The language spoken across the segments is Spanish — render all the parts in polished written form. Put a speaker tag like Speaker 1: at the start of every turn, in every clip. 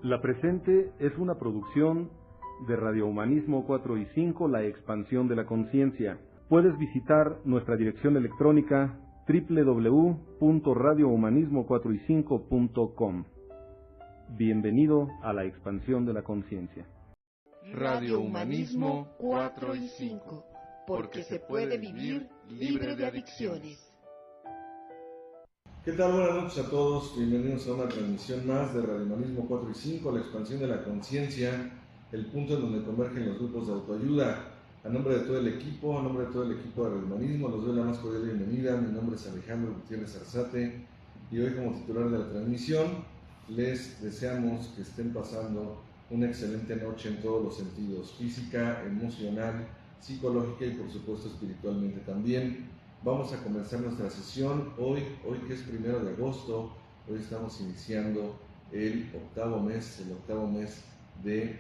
Speaker 1: La presente es una producción de Radio Humanismo 4 y 5, La Expansión de la Conciencia. Puedes visitar nuestra dirección electrónica www.radiohumanismo4y5.com. Bienvenido a La Expansión de la Conciencia.
Speaker 2: Radio Humanismo 4 y 5, porque se puede vivir libre de adicciones.
Speaker 3: ¿Qué tal? Buenas noches a todos, bienvenidos a una transmisión más de Radio Humanismo 4 y 5, La Expansión de la Conciencia, el punto en donde convergen los grupos de autoayuda. A nombre de todo el equipo, a nombre de todo el equipo de Radio Humanismo, los doy la más cordial bienvenida. Mi nombre es Alejandro Gutiérrez Arzate y hoy, como titular de la transmisión, les deseamos que estén pasando una excelente noche en todos los sentidos: física, emocional, psicológica y por supuesto espiritualmente también. Vamos a comenzar nuestra sesión hoy que es 1 de agosto. Hoy estamos iniciando el octavo mes de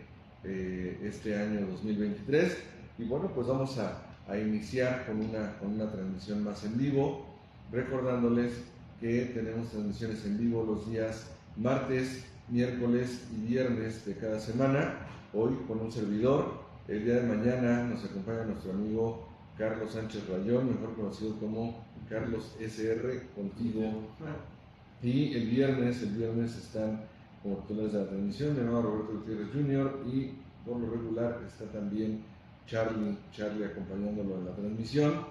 Speaker 3: este año 2023. Y bueno, pues vamos a iniciar con una transmisión más en vivo, recordándoles que tenemos transmisiones en vivo los días martes, miércoles y viernes de cada semana. Hoy con un servidor. El día de mañana nos acompaña nuestro amigo Carlos Sánchez Rayón, mejor conocido como Carlos SR, contigo. Y el viernes están como titulares de la transmisión mi hermano Roberto Gutiérrez Jr. y por lo regular está también Charlie acompañándolo en la transmisión.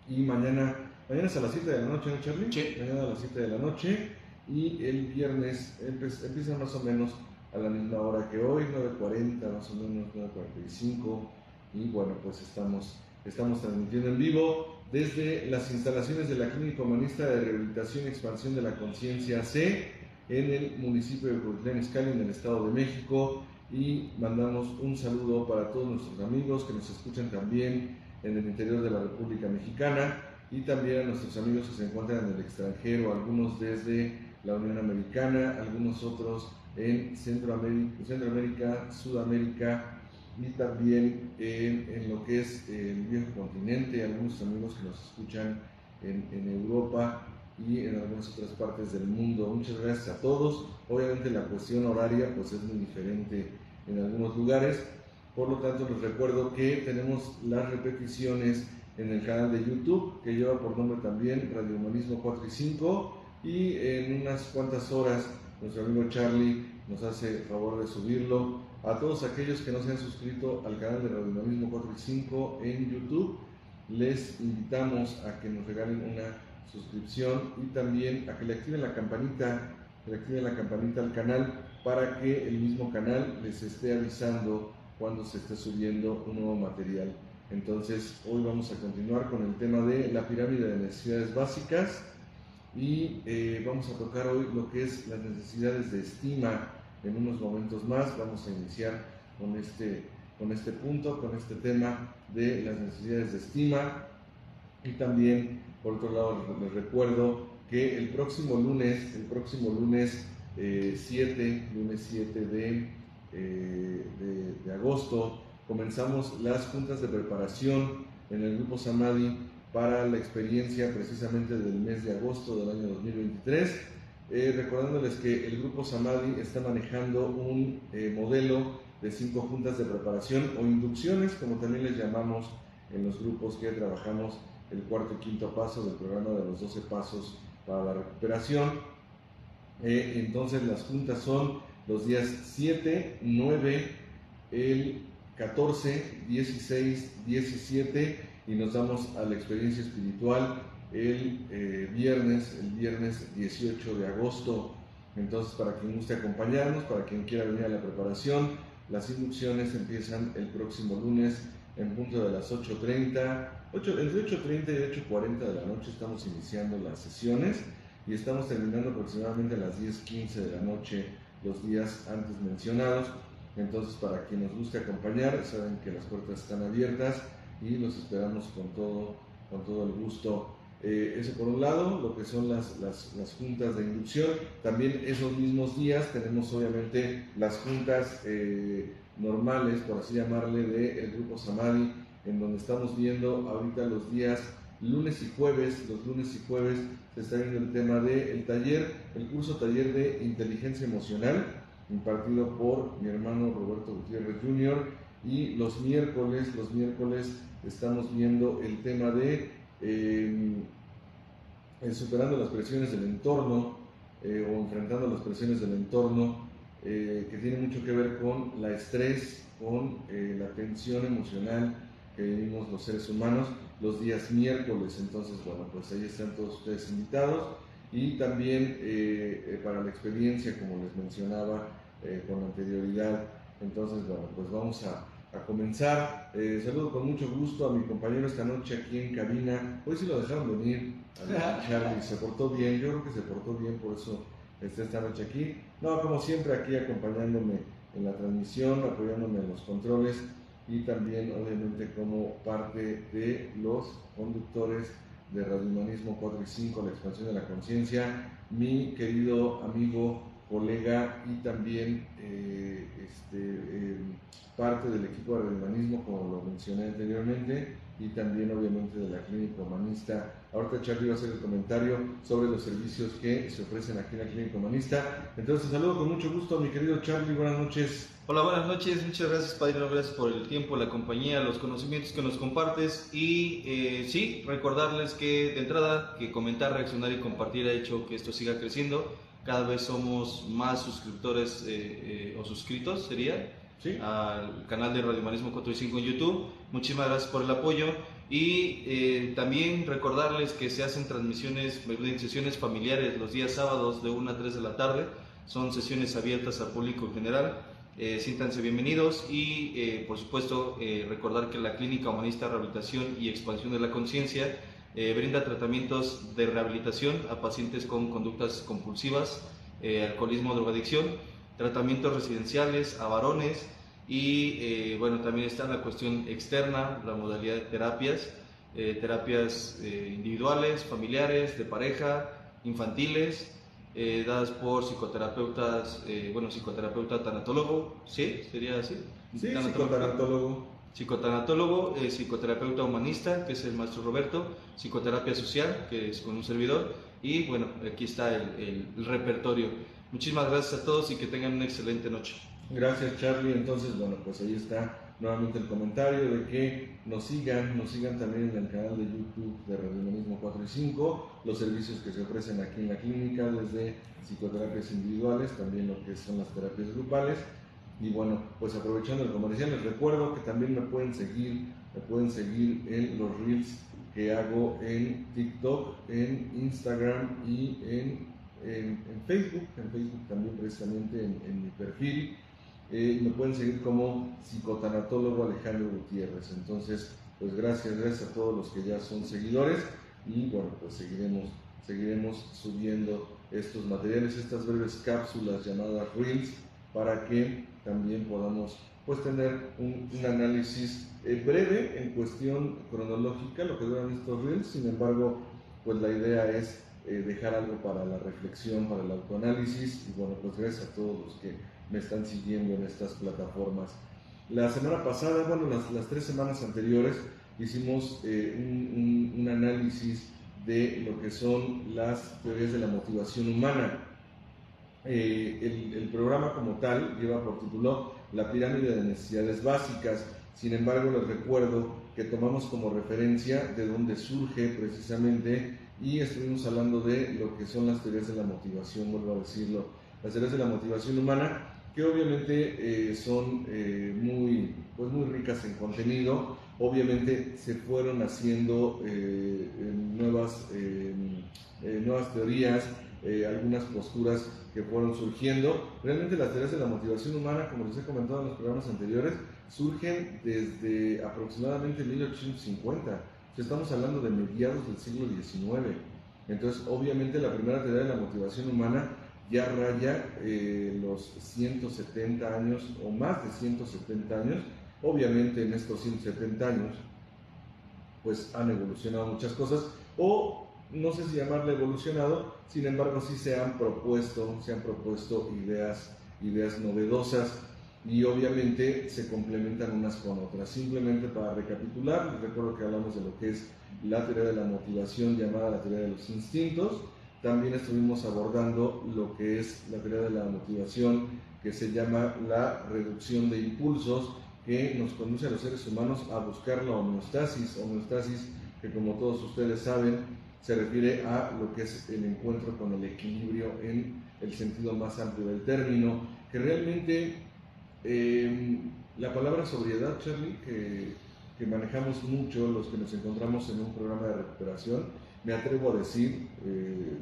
Speaker 3: Y mañana es a las 7 de la noche, ¿no, Charlie?
Speaker 4: Sí.
Speaker 3: Mañana a las 7 de la noche. Y el viernes empieza más o menos a la misma hora que hoy, 9:40, más o menos 9:45. Y bueno, pues estamos transmitiendo en vivo desde las instalaciones de la Clínica Humanista de Rehabilitación y Expansión de la Conciencia C en el municipio de Cuautitlán Izcalli, en el Estado de México. Y mandamos un saludo para todos nuestros amigos que nos escuchan también en el interior de la República Mexicana y también a nuestros amigos que se encuentran en el extranjero, algunos desde la Unión Americana, algunos otros en Centroamérica, Sudamérica y también en lo que es el viejo continente, algunos amigos que nos escuchan en Europa y en algunas otras partes del mundo. Muchas gracias a todos. Obviamente la cuestión horaria pues es muy diferente en algunos lugares, por lo tanto les recuerdo que tenemos las repeticiones en el canal de YouTube, que lleva por nombre también Radio Humanismo 4 y 5, y en unas cuantas horas nuestro amigo Charlie nos hace favor de subirlo. A todos aquellos que no se han suscrito al canal de Radio Humanismo 4 y 5 en YouTube, les invitamos a que nos regalen una suscripción y también a que le activen la campanita al canal para que el mismo canal les esté avisando cuando se esté subiendo un nuevo material. Entonces, hoy vamos a continuar con el tema de la pirámide de necesidades básicas y vamos a tocar hoy lo que es las necesidades de estima. En unos momentos más vamos a iniciar con este punto, con este tema de las necesidades de estima. Y también, por otro lado, les recuerdo que el próximo lunes 7 de agosto, comenzamos las juntas de preparación en el Grupo Samadhi para la experiencia precisamente del mes de agosto del año 2023. Recordándoles que el Grupo Samadhi está manejando un modelo de 5 juntas de preparación o inducciones, como también les llamamos en los grupos que trabajamos el cuarto y quinto paso del programa de los 12 pasos para la recuperación. Entonces las juntas son los días 7, 9, el 14, 16, 17 y nos damos a la experiencia espiritual el viernes 18 de agosto. Entonces, para quien guste acompañarnos, para quien quiera venir a la preparación, las inducciones empiezan el próximo lunes en punto de las 8:30, entre 8:30 y 8:40 de la noche estamos iniciando las sesiones y estamos terminando aproximadamente a las 10:15 de la noche los días antes mencionados. Entonces, para quien nos guste acompañar, saben que las puertas están abiertas y los esperamos con todo el gusto. Eso por un lado, lo que son las juntas de inducción. También esos mismos días tenemos obviamente las juntas normales, por así llamarle, del Grupo Samadhi, en donde estamos viendo ahorita los días lunes y jueves. Los lunes y jueves se está viendo el tema del taller, el curso taller de inteligencia emocional, impartido por mi hermano Roberto Gutiérrez Jr. Y los miércoles estamos viendo el tema de superando las presiones del entorno o enfrentando las presiones del entorno, que tiene mucho que ver con la estrés, con la tensión emocional que vivimos los seres humanos los días miércoles. Entonces, bueno, pues ahí están todos ustedes invitados. Y también para la experiencia, como les mencionaba con anterioridad. Entonces, bueno, pues vamos a comenzar. Saludo con mucho gusto a mi compañero esta noche aquí en cabina. Hoy sí lo dejaron venir, a Charlie, se portó bien, yo creo que se portó bien, por eso está esta noche aquí. No, como siempre, aquí acompañándome en la transmisión, apoyándome en los controles y también, obviamente, como parte de los conductores de Radio Humanismo 4 y 5, la expansión de la conciencia, mi querido amigo, colega y también parte del equipo de Radio Humanismo, como lo mencioné anteriormente, y también obviamente de la Clínica Humanista. Ahorita Charlie va a hacer el comentario sobre los servicios que se ofrecen aquí en la Clínica Humanista. Entonces saludo con mucho gusto a mi querido Charlie, buenas noches.
Speaker 4: Hola, buenas noches, muchas gracias Padrino, gracias por el tiempo, la compañía, los conocimientos que nos compartes y sí, recordarles que de entrada que comentar, reaccionar y compartir ha hecho que esto siga creciendo. Cada vez somos más suscriptores o suscritos, sería, ¿sí?, al canal de Radio Humanismo 4 y 5 en YouTube. Muchísimas gracias por el apoyo y también recordarles que se hacen transmisiones, sesiones familiares los días sábados de 1 a 3 de la tarde. Son sesiones abiertas al público en general. Siéntanse bienvenidos y por supuesto recordar que la Clínica Humanista Rehabilitación y Expansión de la Conciencia brinda tratamientos de rehabilitación a pacientes con conductas compulsivas, alcoholismo, drogadicción, tratamientos residenciales a varones y bueno, también está la cuestión externa, la modalidad de terapias, individuales, familiares, de pareja, infantiles, dadas por psicoterapeutas, psicoterapeuta tanatólogo, ¿sí? ¿Sería así?
Speaker 3: Sí, psicotanatólogo.
Speaker 4: Psicotanatólogo, psicoterapeuta humanista, que es el maestro Roberto, psicoterapia social, que es con un servidor, y bueno, aquí está el repertorio. Muchísimas gracias a todos y que tengan una excelente noche.
Speaker 3: Gracias Charlie, entonces bueno, pues ahí está nuevamente el comentario de que nos sigan también en el canal de YouTube de Radio Humanismo 4 y 5, los servicios que se ofrecen aquí en la clínica, desde psicoterapias individuales, también lo que son las terapias grupales. Y bueno, pues aprovechando el comercial, les recuerdo que también me pueden seguir en los reels que hago en TikTok, en Instagram y en Facebook, también precisamente en mi perfil. Me pueden seguir como psicotanatólogo Alejandro Gutiérrez. Entonces, pues gracias a todos los que ya son seguidores y bueno, pues seguiremos subiendo estos materiales, estas breves cápsulas llamadas Reels, para que también podamos pues tener un análisis breve en cuestión cronológica, lo que duran estos Reels. Sin embargo, pues la idea es dejar algo para la reflexión, para el autoanálisis y bueno, pues gracias a todos los que me están siguiendo en estas plataformas. La semana pasada, bueno, las 3 semanas anteriores hicimos un análisis de lo que son las teorías de la motivación humana. El programa como tal lleva por título La pirámide de necesidades básicas. Sin embargo, les recuerdo que tomamos como referencia de dónde surge precisamente y estuvimos hablando de lo que son las teorías de la motivación, vuelvo a decirlo, las teorías de la motivación humana, que obviamente son muy ricas en contenido. Obviamente se fueron haciendo nuevas teorías, algunas posturas que fueron surgiendo. Realmente las teorías de la motivación humana, como les he comentado en los programas anteriores, surgen desde aproximadamente 1850. Estamos hablando de mediados del siglo XIX. Entonces, obviamente la primera teoría de la motivación humana ya raya los 170 años o más de 170 años. Obviamente en estos 170 años pues han evolucionado muchas cosas, o no sé si llamarle evolucionado, sin embargo sí se han propuesto ideas novedosas y obviamente se complementan unas con otras. Simplemente para recapitular, les recuerdo que hablamos de lo que es la teoría de la motivación, llamada la teoría de los instintos, también estuvimos abordando lo que es la teoría de la motivación, que se llama la reducción de impulsos, que nos conduce a los seres humanos a buscar la homeostasis, que como todos ustedes saben, se refiere a lo que es el encuentro con el equilibrio en el sentido más amplio del término, que realmente la palabra sobriedad, Charlie, que manejamos mucho los que nos encontramos en un programa de recuperación, me atrevo a decir,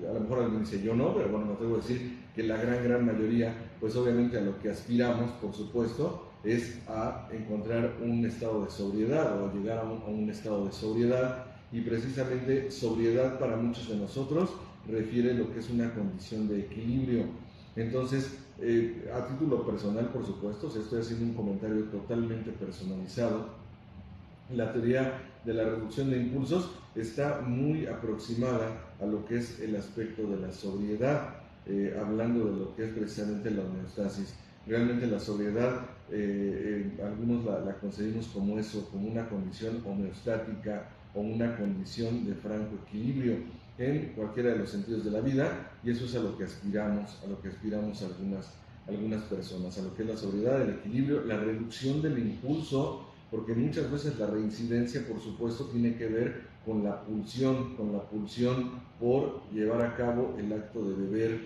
Speaker 3: a lo mejor alguien dice yo no, pero bueno, me atrevo a decir que la gran mayoría, pues obviamente a lo que aspiramos, por supuesto, es a encontrar un estado de sobriedad o a llegar a un estado de sobriedad, y precisamente sobriedad para muchos de nosotros refiere lo que es una condición de equilibrio. Entonces, a título personal, por supuesto, si estoy haciendo un comentario totalmente personalizado, la teoría de la reducción de impulsos está muy aproximada a lo que es el aspecto de la sobriedad, hablando de lo que es precisamente la homeostasis. Realmente la sobriedad, algunos la concebimos como eso, como una condición homeostática o una condición de franco equilibrio en cualquiera de los sentidos de la vida, y eso es a lo que aspiramos algunas personas, a lo que es la sobriedad, el equilibrio, la reducción del impulso, porque muchas veces la reincidencia, por supuesto, tiene que ver con la pulsión por llevar a cabo el acto de beber.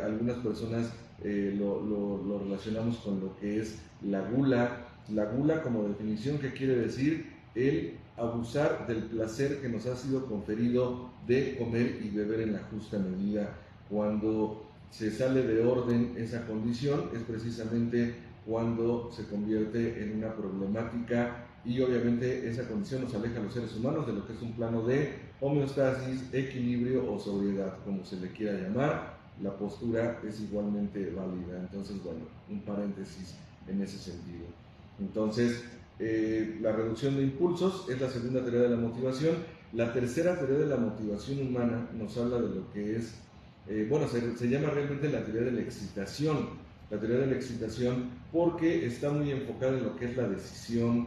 Speaker 3: Algunas personas lo relacionamos con lo que es la gula como definición, que quiere decir el abusar del placer que nos ha sido conferido de comer y beber en la justa medida. Cuando se sale de orden esa condición es precisamente cuando se convierte en una problemática, y obviamente esa condición nos aleja a los seres humanos de lo que es un plano de homeostasis, equilibrio o sobriedad, como se le quiera llamar. La postura es igualmente válida. Entonces, bueno, un paréntesis en ese sentido. Entonces, la reducción de impulsos es la segunda teoría de la motivación. La tercera teoría de la motivación humana nos habla de lo que es, se llama realmente la teoría de la excitación. La teoría de la excitación porque está muy enfocada en lo que es la decisión,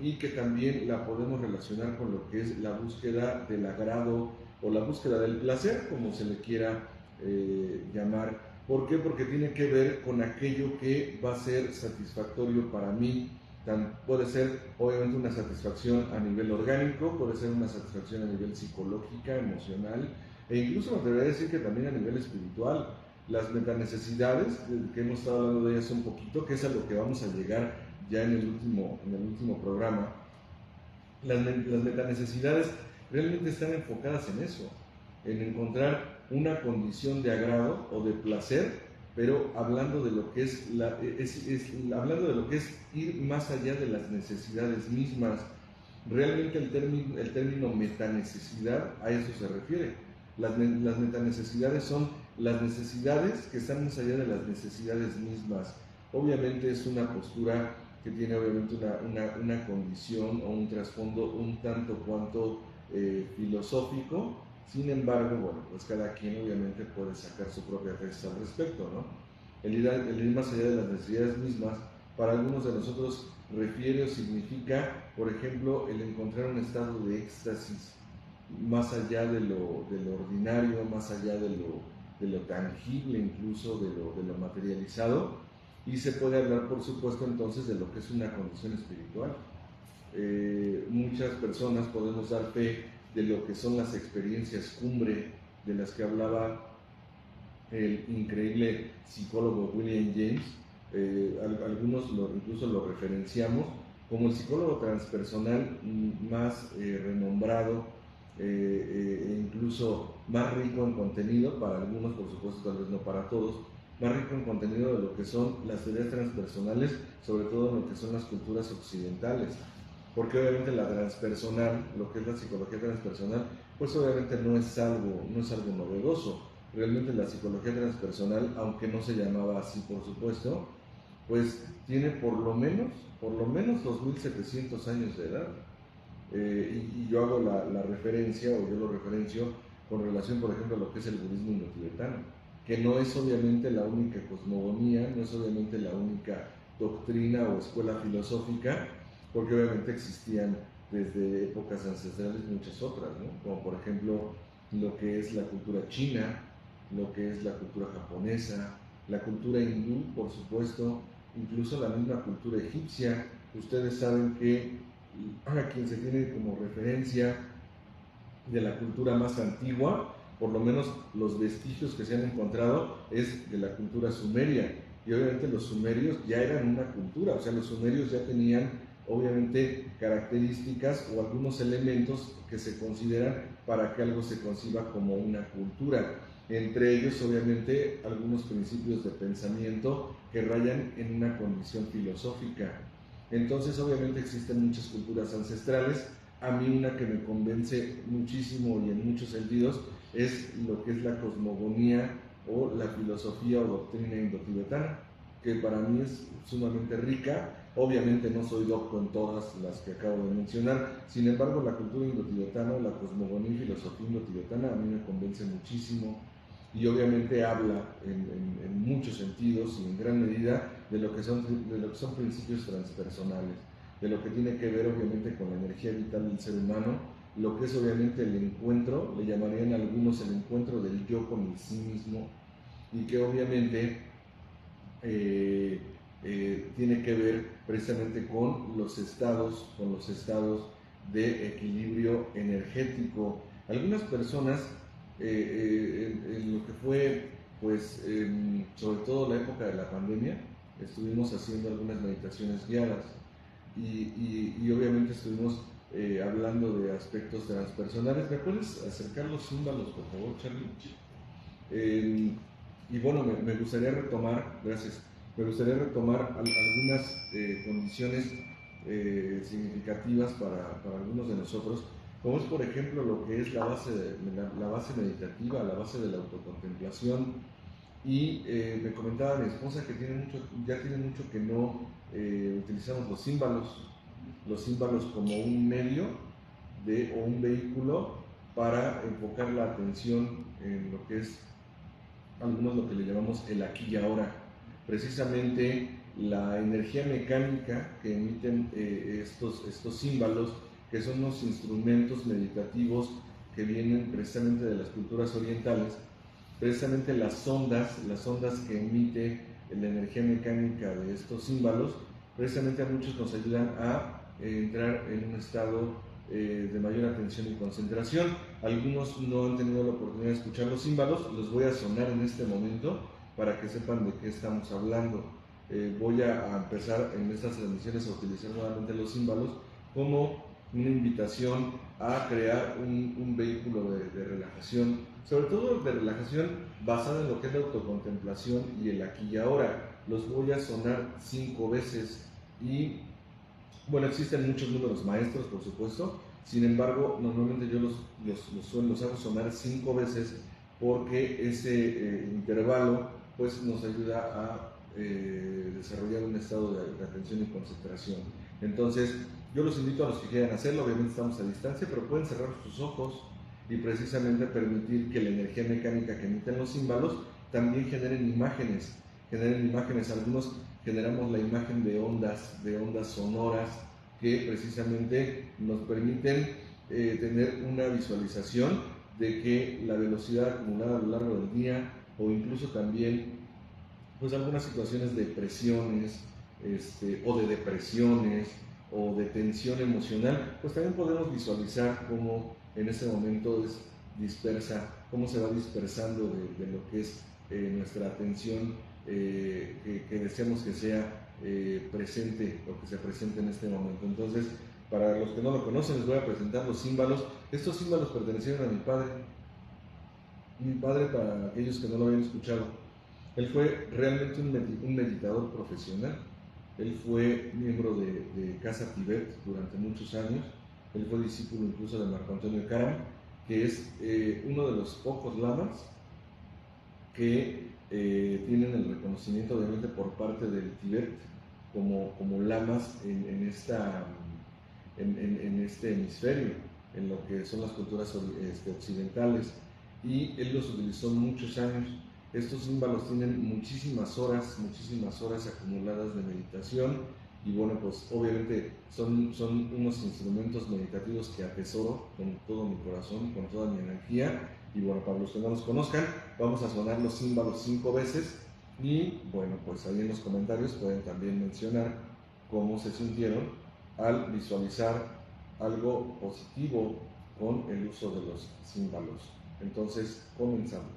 Speaker 3: y que también la podemos relacionar con lo que es la búsqueda del agrado o la búsqueda del placer, como se le quiera llamar. ¿Por qué? Porque tiene que ver con aquello que va a ser satisfactorio para mí. Puede ser obviamente una satisfacción a nivel orgánico, puede ser una satisfacción a nivel psicológica, emocional, e incluso me atrevería a decir que también a nivel espiritual. Las metanecesidades, que hemos estado hablando de ellas un poquito, que es a lo que vamos a llegar ya en el último programa. Las metanecesidades realmente están enfocadas en eso, en encontrar una condición de agrado o de placer, pero hablando de lo que es, hablando de lo que es ir más allá de las necesidades mismas. Realmente el término metanecesidad a eso se refiere. Las metanecesidades son las necesidades que están más allá de las necesidades mismas. Obviamente es una postura que tiene obviamente una condición o un trasfondo un tanto cuanto filosófico. Sin embargo, bueno, pues cada quien obviamente puede sacar su propia tesis al respecto, ¿no? El ir más allá de las necesidades mismas, para algunos de nosotros refiere o significa, por ejemplo, el encontrar un estado de éxtasis más allá de lo ordinario, más allá de lo tangible, incluso de lo materializado, y se puede hablar, por supuesto, entonces de lo que es una condición espiritual. Muchas personas podemos dar fe de lo que son las experiencias cumbre de las que hablaba el increíble psicólogo William James. Algunos incluso lo referenciamos como el psicólogo transpersonal más renombrado, incluso más rico en contenido, para algunos, por supuesto, tal vez no para todos, más rico en contenido de lo que son las teorías transpersonales, sobre todo en lo que son las culturas occidentales. Porque obviamente la transpersonal, lo que es la psicología transpersonal, pues obviamente no es algo novedoso. Realmente la psicología transpersonal, aunque no se llamaba así, por supuesto, pues tiene por lo menos 2.700 años de edad. Y yo hago la referencia, o yo lo referencio con relación, por ejemplo, a lo que es el budismo indotibetano, que no es obviamente la única cosmogonía, no es obviamente la única doctrina o escuela filosófica, porque obviamente existían desde épocas ancestrales muchas otras, ¿no? Como por ejemplo lo que es la cultura china, lo que es la cultura japonesa, la cultura hindú, por supuesto, incluso la misma cultura egipcia. Ustedes saben que a quien se tiene como referencia de la cultura más antigua, por lo menos los vestigios que se han encontrado, es de la cultura sumeria. Y obviamente los sumerios ya eran una cultura, o sea, los sumerios ya tenían obviamente características o algunos elementos que se consideran para que algo se conciba como una cultura. Entre ellos, obviamente, algunos principios de pensamiento que rayan en una condición filosófica. Entonces, obviamente, existen muchas culturas ancestrales. A mí una que me convence muchísimo y en muchos sentidos es lo que es la cosmogonía o la filosofía o doctrina indotibetana, que para mí es sumamente rica. Obviamente no soy docto en todas las que acabo de mencionar, sin embargo la cultura indotibetana o la cosmogonía y filosofía indotibetana a mí me convence muchísimo y obviamente habla en muchos sentidos y en gran medida de lo que son principios transpersonales, de lo que tiene que ver obviamente con la energía vital del ser humano, lo que es obviamente el encuentro, le llamarían algunos el encuentro del yo con el sí mismo, y que obviamente tiene que ver precisamente con los estados de equilibrio energético. Algunas personas, en lo que fue, pues, sobre todo la época de la pandemia, estuvimos haciendo algunas meditaciones guiadas y obviamente estuvimos hablando de aspectos transpersonales. ¿Me puedes acercar los símbolos, por favor, Charlie? Y bueno, me gustaría retomar, gracias, me gustaría retomar algunas condiciones significativas para algunos de nosotros, como es por ejemplo lo que es la base meditativa, la base de la autocontemplación. Y me comentaba mi esposa que ya tiene mucho que no utilizamos los símbolos como un medio o un vehículo para enfocar la atención en lo que es algunos lo que le llamamos el aquí y ahora. Precisamente la energía mecánica que emiten estos símbolos, que son unos instrumentos meditativos que vienen precisamente de las culturas orientales, precisamente las ondas que emite la energía mecánica de estos símbolos, precisamente a muchos nos ayudan a entrar en un estado de mayor atención y concentración. Algunos no han tenido la oportunidad de escuchar los símbolos, los voy a sonar en este momento para que sepan de qué estamos hablando. Voy a empezar en estas transmisiones a utilizar nuevamente los símbolos como una invitación a crear un vehículo de relajación, sobre todo de relajación basada en lo que es la autocontemplación y el aquí y ahora. Los voy a sonar 5 veces y bueno, existen muchos números maestros, por supuesto, sin embargo, normalmente yo los hago sonar 5 veces porque ese intervalo pues, nos ayuda a desarrollar un estado de atención y concentración. Entonces, yo los invito a los que quieran hacerlo, obviamente estamos a distancia, pero pueden cerrar sus ojos y precisamente permitir que la energía mecánica que emiten los símbolos también generen imágenes. Algunos generamos la imagen de ondas sonoras que precisamente nos permiten tener una visualización de que la velocidad acumulada a lo largo del día o incluso también pues algunas situaciones de presiones o de depresiones o de tensión emocional, pues también podemos visualizar cómo en ese momento cómo se va dispersando de lo que es nuestra atención que deseamos que sea presente o que se presente en este momento. Entonces, para los que no lo conocen, les voy a presentar los símbolos. Estos símbolos pertenecieron a mi padre. Mi padre, para aquellos que no lo habían escuchado, él fue realmente un meditador profesional. Él fue miembro de Casa Tibet durante muchos años. Él fue discípulo incluso de Marco Antonio Karam, que es uno de los pocos lamas que tienen el reconocimiento obviamente por parte del Tíbet como lamas en este hemisferio, en lo que son las culturas occidentales, y él los utilizó muchos años. Estos símbolos tienen muchísimas horas acumuladas de meditación y bueno, pues obviamente son unos instrumentos meditativos que atesoro con todo mi corazón, con toda mi energía, Y bueno, para los que no los conozcan, vamos a sonar los címbalos 5 veces y bueno, pues ahí en los comentarios pueden también mencionar cómo se sintieron al visualizar algo positivo con el uso de los címbalos. Entonces, comenzamos.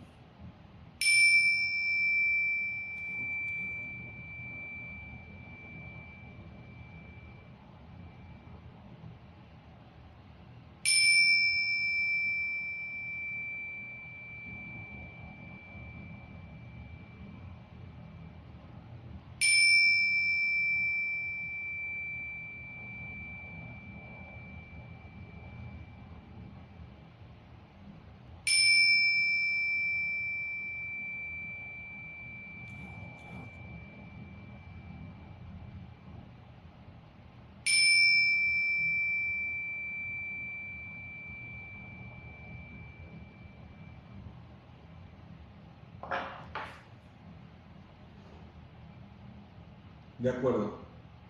Speaker 3: De acuerdo,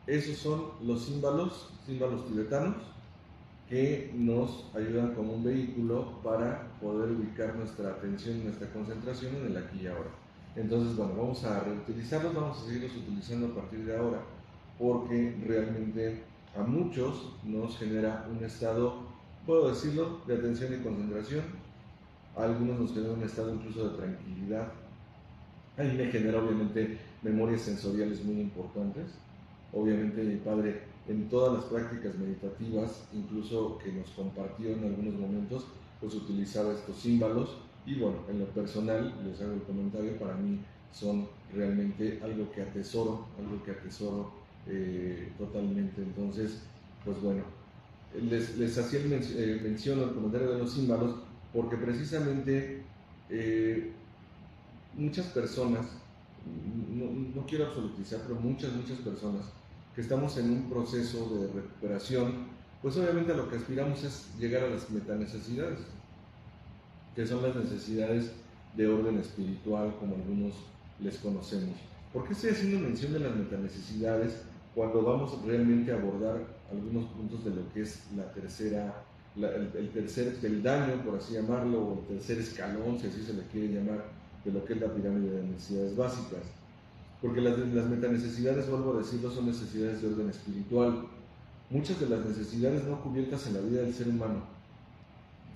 Speaker 3: esos son los címbalos tibetanos, que nos ayudan como un vehículo para poder ubicar nuestra atención y nuestra concentración en el aquí y ahora. Entonces, bueno, vamos a reutilizarlos, vamos a seguirlos utilizando a partir de ahora, porque realmente a muchos nos genera un estado, puedo decirlo, de atención y concentración. A algunos nos genera un estado incluso de tranquilidad. A mí me genera obviamente memorias sensoriales muy importantes. Obviamente mi padre en todas las prácticas meditativas, incluso que nos compartió en algunos momentos, pues utilizaba estos címbalos. Y bueno, en lo personal, les hago el comentario, para mí son realmente algo que atesoro totalmente. Entonces, pues bueno, les hacía mención al comentario de los címbalos, porque precisamente muchas personas, no quiero absolutizar, pero muchas personas que estamos en un proceso de recuperación, pues obviamente a lo que aspiramos es llegar a las metanecesidades, que son las necesidades de orden espiritual, como algunos les conocemos. ¿Por qué estoy haciendo mención de las metanecesidades cuando vamos realmente a abordar algunos puntos de lo que es el tercer peldaño, por así llamarlo, o el tercer escalón, si así se le quiere llamar, de lo que es la pirámide de necesidades básicas? Porque las metanecesidades, vuelvo a decirlo, son necesidades de orden espiritual. Muchas de las necesidades no cubiertas en la vida del ser humano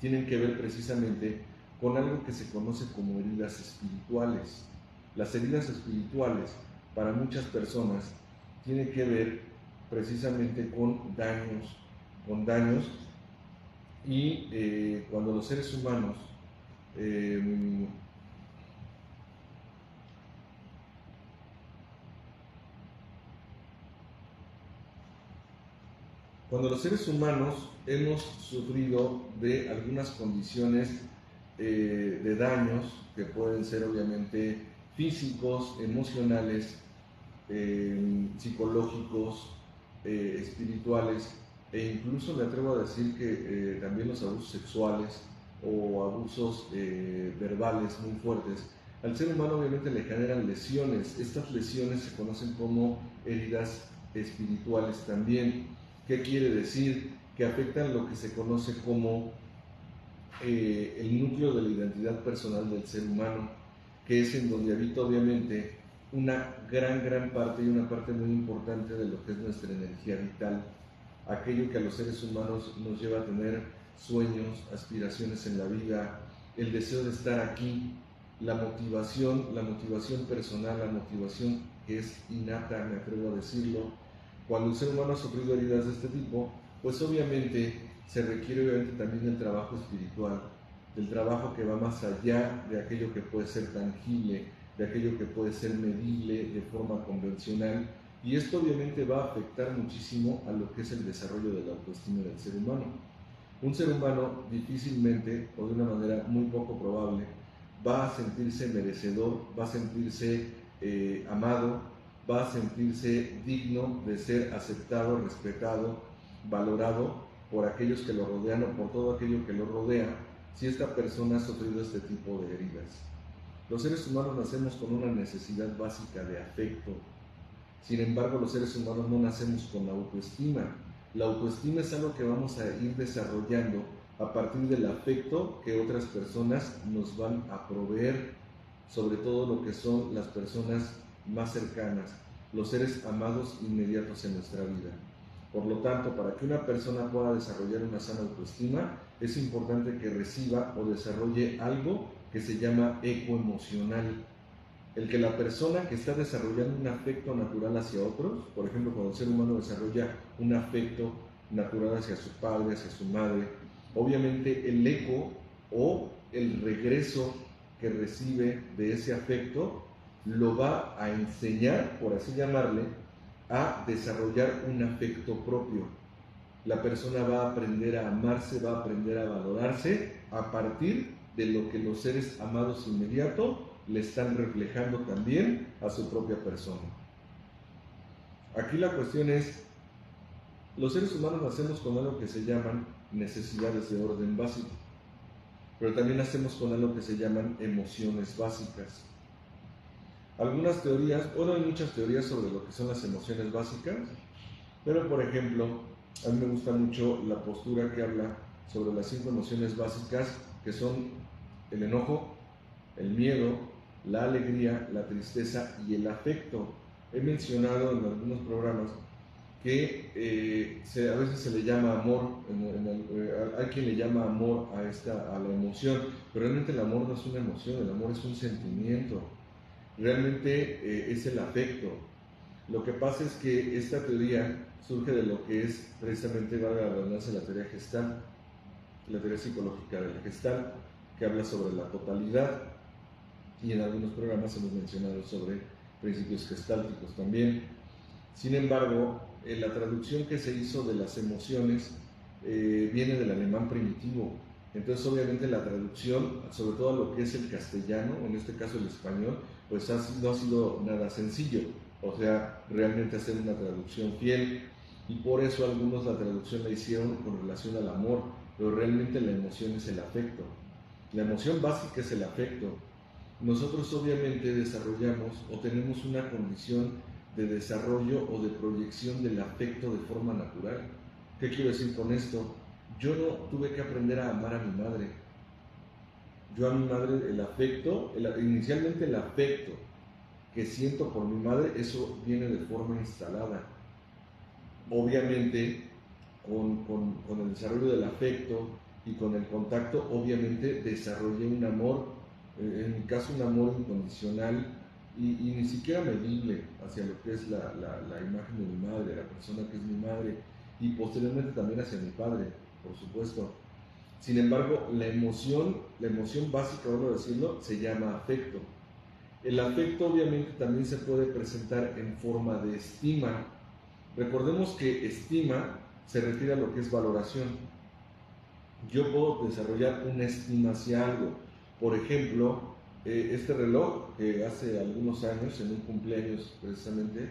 Speaker 3: tienen que ver precisamente con algo que se conoce como heridas espirituales. Las heridas espirituales, para muchas personas, tienen que ver precisamente con daños, y cuando los seres humanos hemos sufrido de algunas condiciones de daños que pueden ser obviamente físicos, emocionales, psicológicos, espirituales, e incluso me atrevo a decir que también los abusos sexuales o abusos verbales muy fuertes, al ser humano obviamente le generan lesiones. Estas lesiones se conocen como heridas espirituales también. ¿Qué quiere decir? Que afectan lo que se conoce como el núcleo de la identidad personal del ser humano, que es en donde habita obviamente una gran parte, y una parte muy importante de lo que es nuestra energía vital, aquello que a los seres humanos nos lleva a tener sueños, aspiraciones en la vida, el deseo de estar aquí, la motivación personal, la motivación que es innata, me atrevo a decirlo. Cuando el ser humano ha sufrido heridas de este tipo, pues obviamente se requiere también del trabajo espiritual, del trabajo que va más allá de aquello que puede ser tangible, de aquello que puede ser medible de forma convencional, y esto obviamente va a afectar muchísimo a lo que es el desarrollo de la autoestima del ser humano. Un ser humano difícilmente, o de una manera muy poco probable, va a sentirse merecedor, va a sentirse amado, va a sentirse digno de ser aceptado, respetado, valorado por aquellos que lo rodean o por todo aquello que lo rodea, si esta persona ha sufrido este tipo de heridas. Los seres humanos nacemos con una necesidad básica de afecto. Sin embargo, los seres humanos no nacemos con la autoestima. La autoestima es algo que vamos a ir desarrollando a partir del afecto que otras personas nos van a proveer, sobre todo lo que son las personas más cercanas, los seres amados inmediatos en nuestra vida. Por lo tanto, para que una persona pueda desarrollar una sana autoestima, es importante que reciba o desarrolle algo que se llama ecoemocional. El que la persona que está desarrollando un afecto natural hacia otros, por ejemplo, cuando el ser humano desarrolla un afecto natural hacia su padre, hacia su madre, obviamente el eco o el regreso que recibe de ese afecto lo va a enseñar, por así llamarle, a desarrollar un afecto propio. La persona va a aprender a amarse, va a aprender a valorarse a partir de lo que los seres amados inmediatos le están reflejando también a su propia persona. Aquí la cuestión es, los seres humanos nacemos con algo que se llaman necesidades de orden básico, pero también nacemos con algo que se llaman emociones básicas. Algunas teorías, bueno, hay muchas teorías sobre lo que son las emociones básicas, pero por ejemplo, a mí me gusta mucho la postura que habla sobre las 5 emociones básicas, que son el enojo, el miedo, la alegría, la tristeza y el afecto. He mencionado en algunos programas que a veces se le llama amor, hay quien le llama amor a la emoción, pero realmente el amor no es una emoción, el amor es un sentimiento, realmente es el afecto. Lo que pasa es que esta teoría surge de lo que es precisamente, valga la redundancia, la teoría Gestalt, la teoría psicológica de la Gestalt, que habla sobre la totalidad, y en algunos programas hemos mencionado sobre principios gestálticos también. Sin embargo, la traducción que se hizo de las emociones viene del alemán primitivo. Entonces, obviamente, la traducción, sobre todo a lo que es el castellano, en este caso el español, pues no ha sido nada sencillo. O sea, realmente hacer una traducción fiel. Y por eso algunos la traducción la hicieron con relación al amor, pero realmente la emoción es el afecto. La emoción básica es el afecto. Nosotros obviamente desarrollamos o tenemos una condición de desarrollo o de proyección del afecto de forma natural. ¿Qué quiero decir con esto? Yo no tuve que aprender a amar a mi madre. Yo a mi madre el afecto, inicialmente el afecto que siento por mi madre, eso viene de forma instalada. Obviamente, con el desarrollo del afecto y con el contacto, obviamente desarrollé un amor, en mi caso un amor incondicional y ni siquiera medible hacia lo que es la imagen de mi madre, la persona que es mi madre, y posteriormente también hacia mi padre, por supuesto. Sin embargo, la emoción básica, vamos a decirlo, se llama afecto. El afecto obviamente también se puede presentar en forma de estima. Recordemos que estima se refiere a lo que es valoración. Yo puedo desarrollar una estima hacia algo. Por ejemplo, este reloj que hace algunos años, en un cumpleaños precisamente,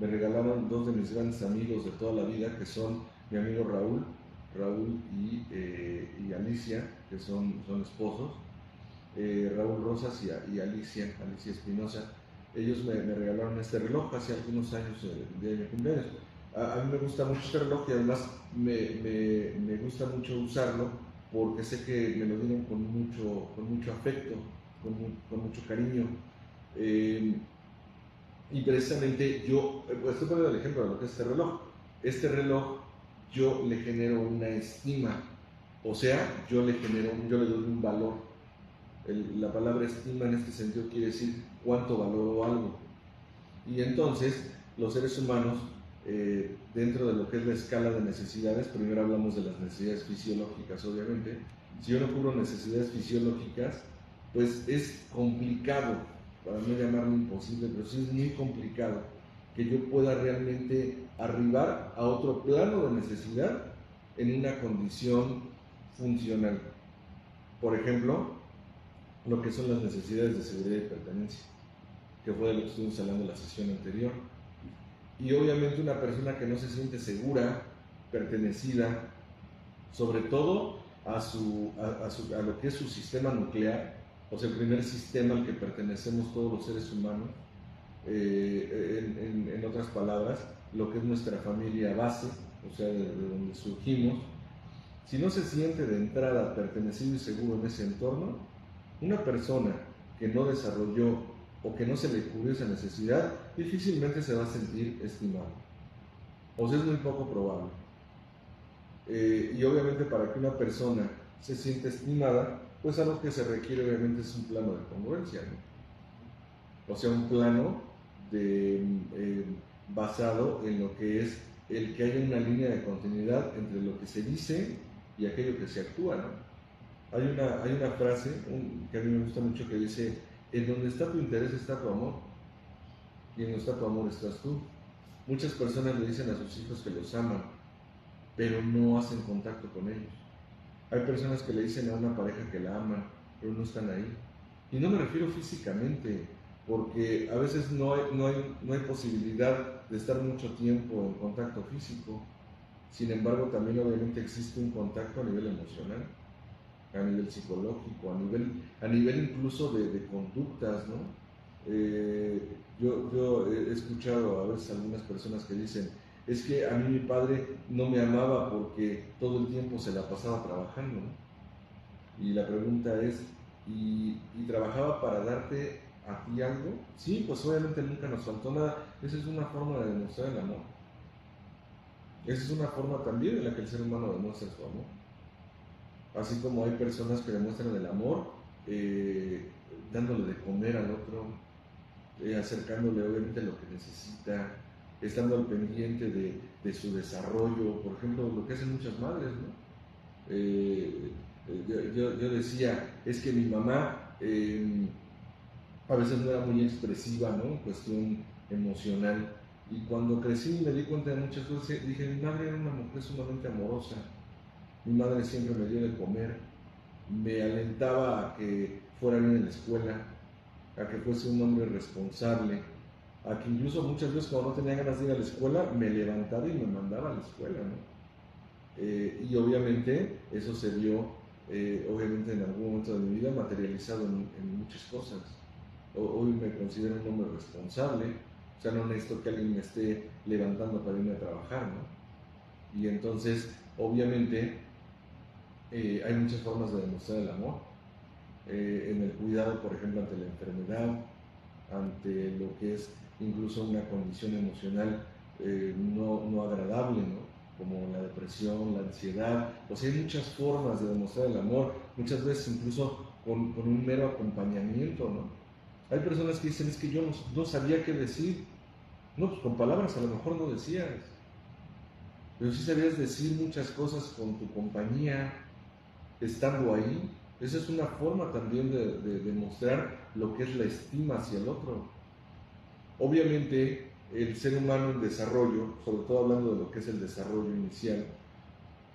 Speaker 3: me regalaron 2 de mis grandes amigos de toda la vida, que son mi amigo Raúl y Alicia, que son esposos. Raúl Rosas y Alicia Espinosa. Ellos me regalaron este reloj hace algunos años, el día de mi cumpleaños. A mí me gusta mucho este reloj y además me gusta mucho usarlo porque sé que me lo dieron con mucho afecto, con mucho cariño. Y precisamente yo, estoy poniendo el ejemplo de lo que es este reloj. Este reloj yo le genero una estima, o sea, yo le doy un valor. La palabra estima en este sentido quiere decir cuánto valoro algo. Y entonces los seres humanos, dentro de lo que es la escala de necesidades, primero hablamos de las necesidades fisiológicas, obviamente. Si yo no cubro necesidades fisiológicas, pues es complicado, para no llamarlo imposible, pero sí es muy complicado que yo pueda realmente arribar a otro plano de necesidad en una condición funcional. Por ejemplo, lo que son las necesidades de seguridad y pertenencia, que fue de lo que estuvimos hablando en la sesión anterior. Y obviamente una persona que no se siente segura, pertenecida, sobre todo a lo que es su sistema nuclear, o sea, el primer sistema al que pertenecemos todos los seres humanos, en otras palabras, lo que es nuestra familia base, o sea, de donde surgimos, Si no se siente de entrada pertenecido y seguro en ese entorno, una persona que no desarrolló o que no se le cubrió esa necesidad, difícilmente se va a sentir estimado. O sea, es muy poco probable. Y obviamente para que una persona se sienta estimada, pues algo que se requiere obviamente es un plano de congruencia, ¿no? O sea, un plano basado en lo que es el que haya una línea de continuidad entre lo que se dice y aquello que se actúa, ¿no? Hay una frase que a mí me gusta mucho que dice: en donde está tu interés está tu amor, y en donde está tu amor estás tú. Muchas personas le dicen a sus hijos que los aman, pero no hacen contacto con ellos. Hay personas que le dicen a una pareja que la aman, pero no están ahí. Y no me refiero físicamente, porque a veces no hay posibilidad de estar mucho tiempo en contacto físico. Sin embargo, también obviamente existe un contacto a nivel emocional, a nivel psicológico, a nivel incluso de conductas, ¿no? Yo he escuchado a veces algunas personas que dicen: es que a mí mi padre no me amaba porque todo el tiempo se la pasaba trabajando, ¿no? Y la pregunta es: ¿y trabajaba para darte a ti algo? Sí, pues obviamente nunca nos faltó nada. Esa es una forma de demostrar el amor. Esa es una forma también en la que el ser humano demuestra su amor. Así como hay personas que demuestran el amor dándole de comer al otro, acercándole obviamente lo que necesita, estando al pendiente de su desarrollo, por ejemplo, lo que hacen muchas madres, ¿no? Yo decía: es que mi mamá a veces no era muy expresiva, ¿no?, en cuestión emocional, y cuando crecí me di cuenta de muchas cosas. Dije: mi madre era una mujer sumamente amorosa, mi madre siempre me dio de comer, me alentaba a que fuera bien en la escuela, a que fuese un hombre responsable, a que incluso muchas veces cuando no tenía ganas de ir a la escuela, me levantaba y me mandaba a la escuela, ¿no? Y obviamente eso se vio, obviamente en algún momento de mi vida, materializado en muchas cosas. Hoy me considero un hombre responsable, o sea, no necesito que alguien me esté levantando para irme a trabajar, ¿no? Y entonces, obviamente, hay muchas formas de demostrar el amor. En el cuidado, por ejemplo, ante la enfermedad, ante lo que es incluso una condición emocional no agradable, ¿no?, como la depresión, la ansiedad. O sea, hay muchas formas de demostrar el amor, muchas veces incluso con un mero acompañamiento, ¿no? Hay personas que dicen: es que yo no sabía qué decir. No, pues con palabras a lo mejor no decías, pero sí sabías decir muchas cosas con tu compañía, estando ahí. Esa es una forma también de demostrar lo que es la estima hacia el otro. Obviamente, el ser humano en desarrollo, sobre todo hablando de lo que es el desarrollo inicial,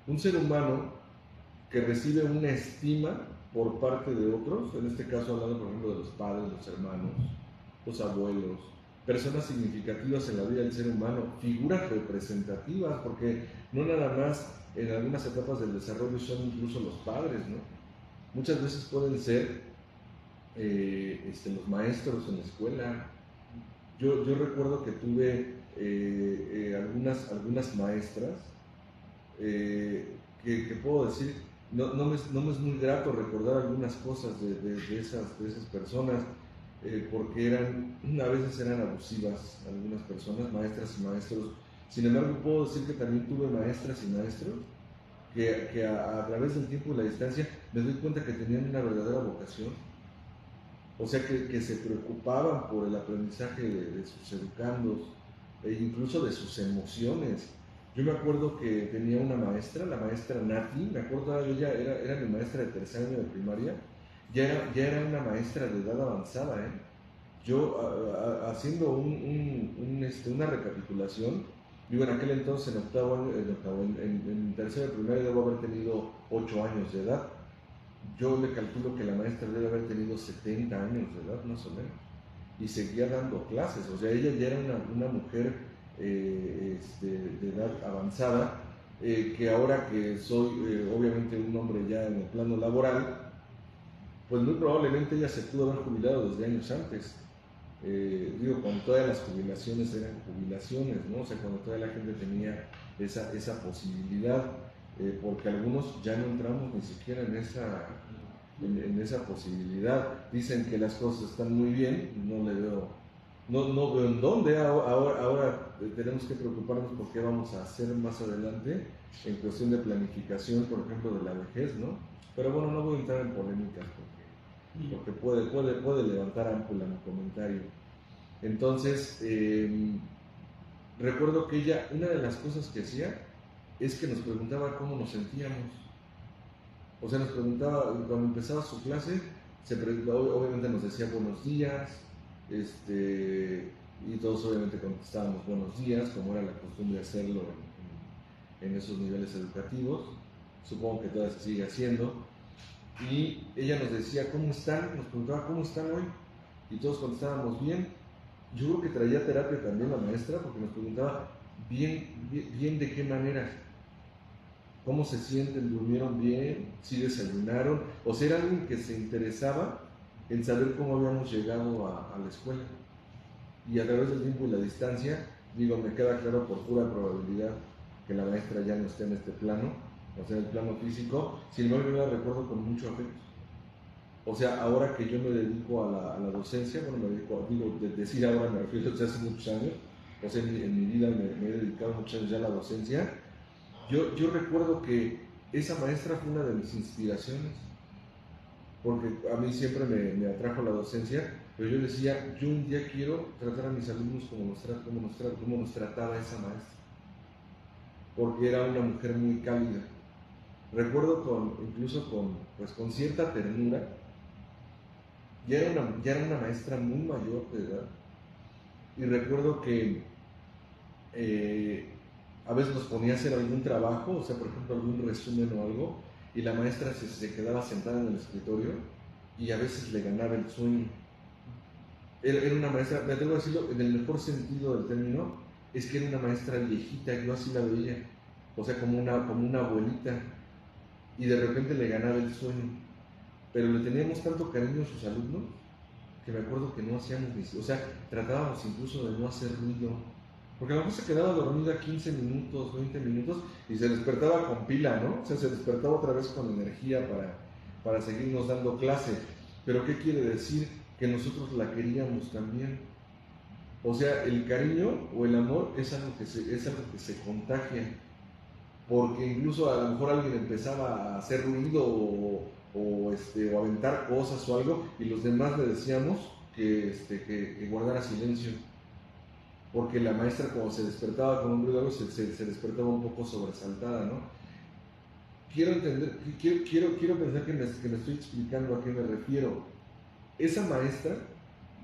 Speaker 3: un ser humano que recibe una estima por parte de otros, en este caso hablando por ejemplo de los padres, los hermanos, los abuelos, personas significativas en la vida del ser humano, figuras representativas, porque no nada más en algunas etapas del desarrollo son incluso los padres, ¿no? Muchas veces pueden ser los maestros en la escuela. Yo recuerdo que tuve algunas maestras que puedo decir, no me es muy grato recordar algunas cosas de esas personas, porque a veces eran abusivas algunas personas, maestras y maestros. Sin embargo, puedo decir que también tuve maestras y maestros que a través del tiempo y la distancia me doy cuenta que tenían una verdadera vocación. O sea, que se preocupaban por el aprendizaje de sus educandos e incluso de sus emociones. Yo me acuerdo que tenía una maestra, la maestra Nati, me acuerdo, ella era mi maestra de tercer año de primaria, ya era una maestra de edad avanzada, ¿eh? Yo, haciendo una recapitulación, digo, en aquel entonces, en tercero de primaria debo haber tenido 8 años de edad. Yo le calculo que la maestra debe haber tenido 70 años de edad, más o menos, y seguía dando clases. O sea, ella ya era una mujer de edad avanzada, que ahora que soy obviamente un hombre ya en el plano laboral, pues muy probablemente ella se pudo haber jubilado desde años antes. Digo, cuando todas las jubilaciones eran jubilaciones, ¿no? O sea, cuando toda la gente tenía esa posibilidad. porque algunos ya no entramos ni siquiera en esa posibilidad. Dicen que las cosas están muy bien, no veo en dónde. Ahora tenemos que preocuparnos por qué vamos a hacer más adelante en cuestión de planificación, por ejemplo, de la vejez, ¿no? Pero bueno, no voy a entrar en polémicas porque puede levantar ámpula mi comentario. Entonces, recuerdo que ella, una de las cosas que hacía es que nos preguntaba cómo nos sentíamos. O sea, nos preguntaba, cuando empezaba su clase, obviamente nos decía buenos días, y todos obviamente contestábamos buenos días, como era la costumbre hacerlo en esos niveles educativos. Supongo que todavía se sigue haciendo. Y ella nos decía, ¿cómo están? Nos preguntaba, ¿cómo están hoy? Y todos contestábamos bien. Yo creo que traía terapia también la maestra, porque nos preguntaba, bien de qué manera, cómo se sienten, durmieron bien, si desayunaron, o sea, era alguien que se interesaba en saber cómo habíamos llegado a la escuela. Y a través del tiempo y la distancia, me queda claro por pura probabilidad que la maestra ya no esté en este plano, o sea, en el plano físico. Sin embargo, yo la recuerdo con mucho afecto. O sea, ahora que yo me dedico a la docencia, decir ahora me refiero desde hace muchos años, o sea, en mi vida me he dedicado muchos años ya a la docencia. Yo recuerdo que esa maestra fue una de mis inspiraciones, porque a mí siempre me atrajo la docencia, pero yo decía, yo un día quiero tratar a mis alumnos como nos trataba esa maestra, porque era una mujer muy cálida. Recuerdo incluso con cierta ternura. Ya era una maestra muy mayor de edad, y recuerdo que a veces nos ponía a hacer algún trabajo, o sea, por ejemplo, algún resumen o algo, y la maestra se quedaba sentada en el escritorio y a veces le ganaba el sueño. Era una maestra, me atrevo a decirlo en el mejor sentido del término, es que era una maestra viejita, yo así la veía, o sea, como una abuelita, y de repente le ganaba el sueño. Pero le teníamos tanto cariño a sus alumnos que me acuerdo que no hacíamos o sea, tratábamos incluso de no hacer ruido, porque a lo mejor se quedaba dormida 15 minutos, 20 minutos y se despertaba con pila, ¿no? O sea, se despertaba otra vez con energía para seguirnos dando clase. Pero ¿qué quiere decir? Que nosotros la queríamos también. O sea, el cariño o el amor es algo que se contagia, porque incluso a lo mejor alguien empezaba a hacer ruido o aventar cosas o algo, y los demás le decíamos que guardara silencio, porque la maestra, como se despertaba con un ruido o algo, se despertaba un poco sobresaltada, ¿no? Quiero pensar que me estoy explicando a qué me refiero. Esa maestra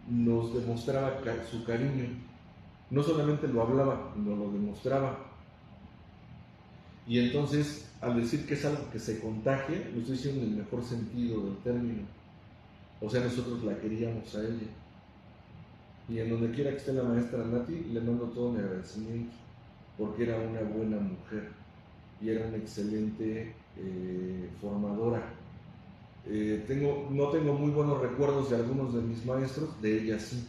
Speaker 3: nos demostraba su cariño, no solamente lo hablaba, nos lo demostraba. Y entonces, al decir que es algo que se contagia, lo estoy diciendo en el mejor sentido del término. O sea, nosotros la queríamos a ella. Y en donde quiera que esté la maestra Nati, le mando todo mi agradecimiento, porque era una buena mujer y era una excelente formadora. No tengo muy buenos recuerdos de algunos de mis maestros, de ella sí,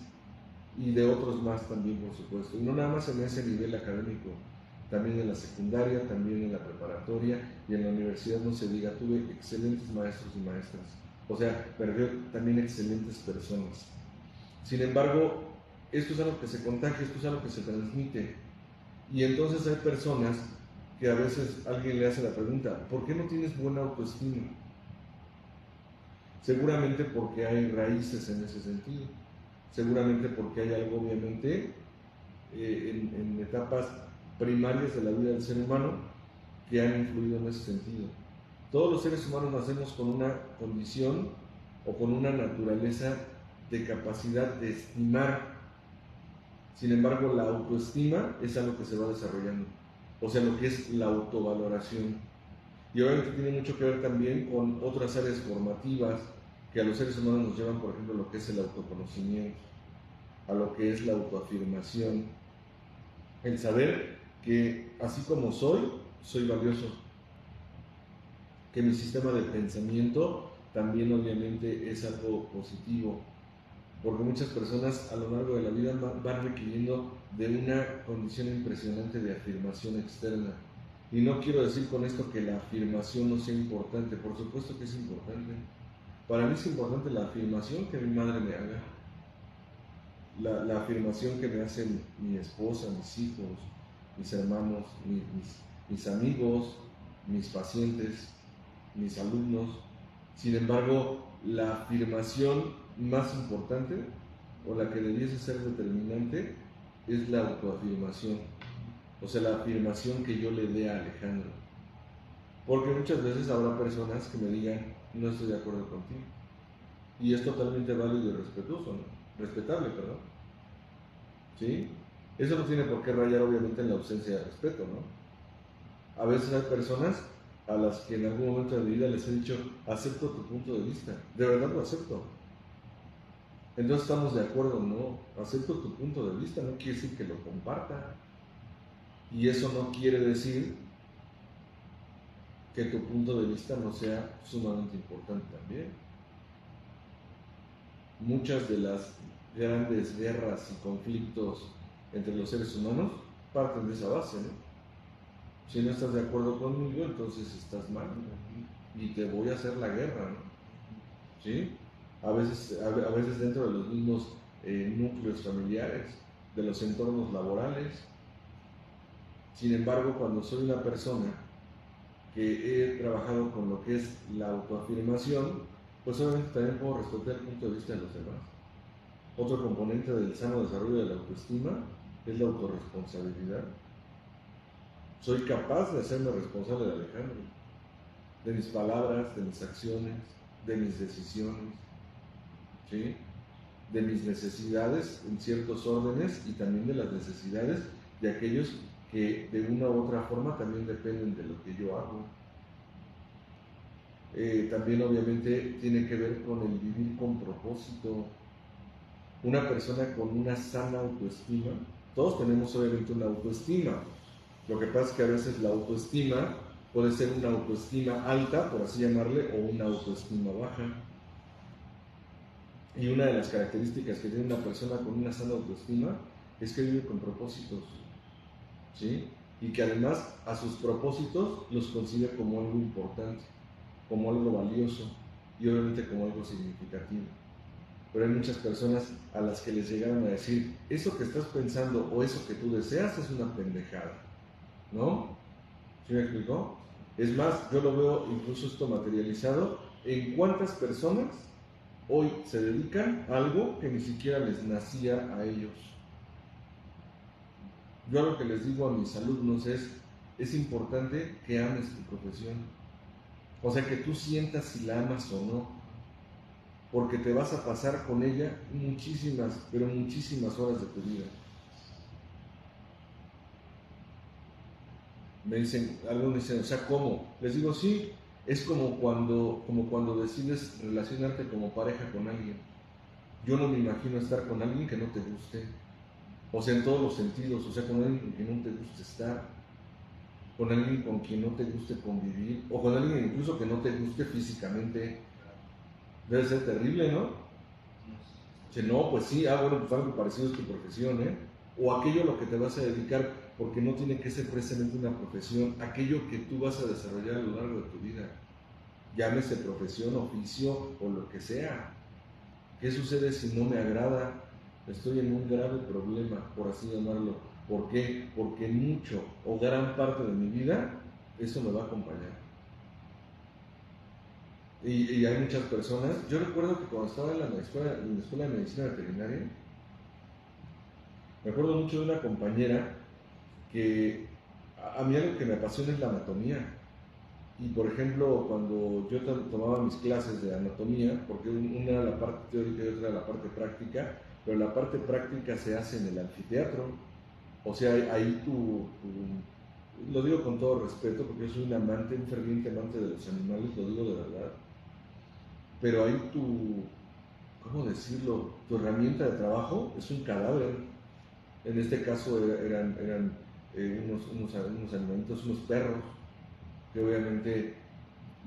Speaker 3: y de otros más también, por supuesto. Y no nada más en ese nivel académico, también en la secundaria, también en la preparatoria y en la universidad, no se diga, tuve excelentes maestros y maestras. O sea, pero también excelentes personas. Sin embargo, esto es algo que se contagia, esto es algo que se transmite. Y entonces hay personas que a veces alguien le hace la pregunta, ¿por qué no tienes buena autoestima? Seguramente porque hay raíces en ese sentido. Seguramente porque hay algo, obviamente, en etapas primarias de la vida del ser humano que han influido en ese sentido. Todos los seres humanos nacemos con una condición o con una naturaleza de capacidad de estimar. Sin embargo, la autoestima es algo que se va desarrollando, o sea, lo que es la autovaloración. Y obviamente tiene mucho que ver también con otras áreas formativas que a los seres humanos nos llevan, por ejemplo, a lo que es el autoconocimiento, a lo que es la autoafirmación, el saber que así como soy valioso, que mi sistema de pensamiento también obviamente es algo positivo, porque muchas personas a lo largo de la vida van requiriendo de una condición impresionante de afirmación externa, Y no quiero decir con esto que la afirmación no sea importante, por supuesto que es importante. Para mí es importante la afirmación que mi madre me haga, la afirmación que me hacen mi esposa, mis hijos, mis hermanos, mis amigos, mis pacientes, mis alumnos. Sin embargo, la afirmación más importante, o la que debiese ser determinante, es la autoafirmación. O sea, la afirmación que yo le dé a Alejandro. Porque muchas veces habrá personas que me digan, no estoy de acuerdo contigo. Y es totalmente válido y respetuoso, ¿no? Respetable, perdón. ¿Sí? Eso no tiene por qué rayar obviamente en la ausencia de respeto, ¿no? A veces hay personas a las que en algún momento de mi vida les he dicho, acepto tu punto de vista. De verdad lo acepto. Entonces estamos de acuerdo, ¿no? Acepto tu punto de vista, no quiere decir que lo comparta. Y eso no quiere decir que tu punto de vista no sea sumamente importante también. Muchas de las grandes guerras y conflictos entre los seres humanos parten de esa base, ¿no? Si no estás de acuerdo conmigo, entonces estás mal, ¿no? Y te voy a hacer la guerra, ¿no? ¿Sí? A veces dentro de los mismos núcleos familiares, de los entornos laborales. Sin embargo, cuando soy una persona que he trabajado con lo que es la autoafirmación, pues obviamente también puedo respetar el punto de vista de los demás. Otro componente del sano desarrollo de la autoestima es la autorresponsabilidad. Soy capaz de hacerme responsable de Alejandro, de mis palabras, de mis acciones, de mis decisiones, ¿sí? De mis necesidades en ciertos órdenes y también de las necesidades de aquellos que de una u otra forma también dependen de lo que yo hago. También obviamente tiene que ver con el vivir con propósito. Una persona con una sana autoestima, todos tenemos obviamente una autoestima. Lo que pasa es que a veces la autoestima puede ser una autoestima alta, por así llamarle, o una autoestima baja. Y una de las características que tiene una persona con una sana autoestima es que vive con propósitos, ¿sí? Y que además a sus propósitos los considera como algo importante, como algo valioso y obviamente como algo significativo. Pero hay muchas personas a las que les llegaron a decir, eso que estás pensando o eso que tú deseas es una pendejada, ¿no? ¿Sí me explicó? Es más, yo lo veo incluso esto materializado en cuántas personas hoy se dedican a algo que ni siquiera les nacía a ellos. Yo lo que les digo a mis alumnos es importante que ames tu profesión. O sea, que tú sientas si la amas o no, porque te vas a pasar con ella muchísimas, pero muchísimas horas de tu vida. Me dicen, algunos dicen, o sea, ¿cómo? Les digo, sí, es como cuando decides relacionarte como pareja con alguien. Yo no me imagino estar con alguien que no te guste, o sea, en todos los sentidos, o sea, con alguien con quien no te guste estar, con alguien con quien no te guste convivir, o con alguien incluso que no te guste físicamente. Debe ser terrible, ¿no? Dice, no, pues sí, bueno, pues algo parecido es tu profesión, ¿eh? O aquello a lo que te vas a dedicar, porque no tiene que ser precisamente una profesión, aquello que tú vas a desarrollar a lo largo de tu vida. Llámese profesión, oficio o lo que sea. ¿Qué sucede si no me agrada? Estoy en un grave problema, por así llamarlo. ¿Por qué? Porque mucho o gran parte de mi vida eso me va a acompañar. Y hay muchas personas. Yo recuerdo que cuando estaba en la escuela de medicina veterinaria, me acuerdo mucho de una compañera que a mí algo que me apasiona es la anatomía. Y por ejemplo, cuando yo tomaba mis clases de anatomía, porque una era la parte teórica y otra era la parte práctica, pero la parte práctica se hace en el anfiteatro. O sea, ahí lo digo con todo respeto, porque yo soy un ferviente amante de los animales, lo digo de verdad. Pero ahí ¿cómo decirlo? Tu herramienta de trabajo es un cadáver. En este caso eran unos animalitos, unos perros, que obviamente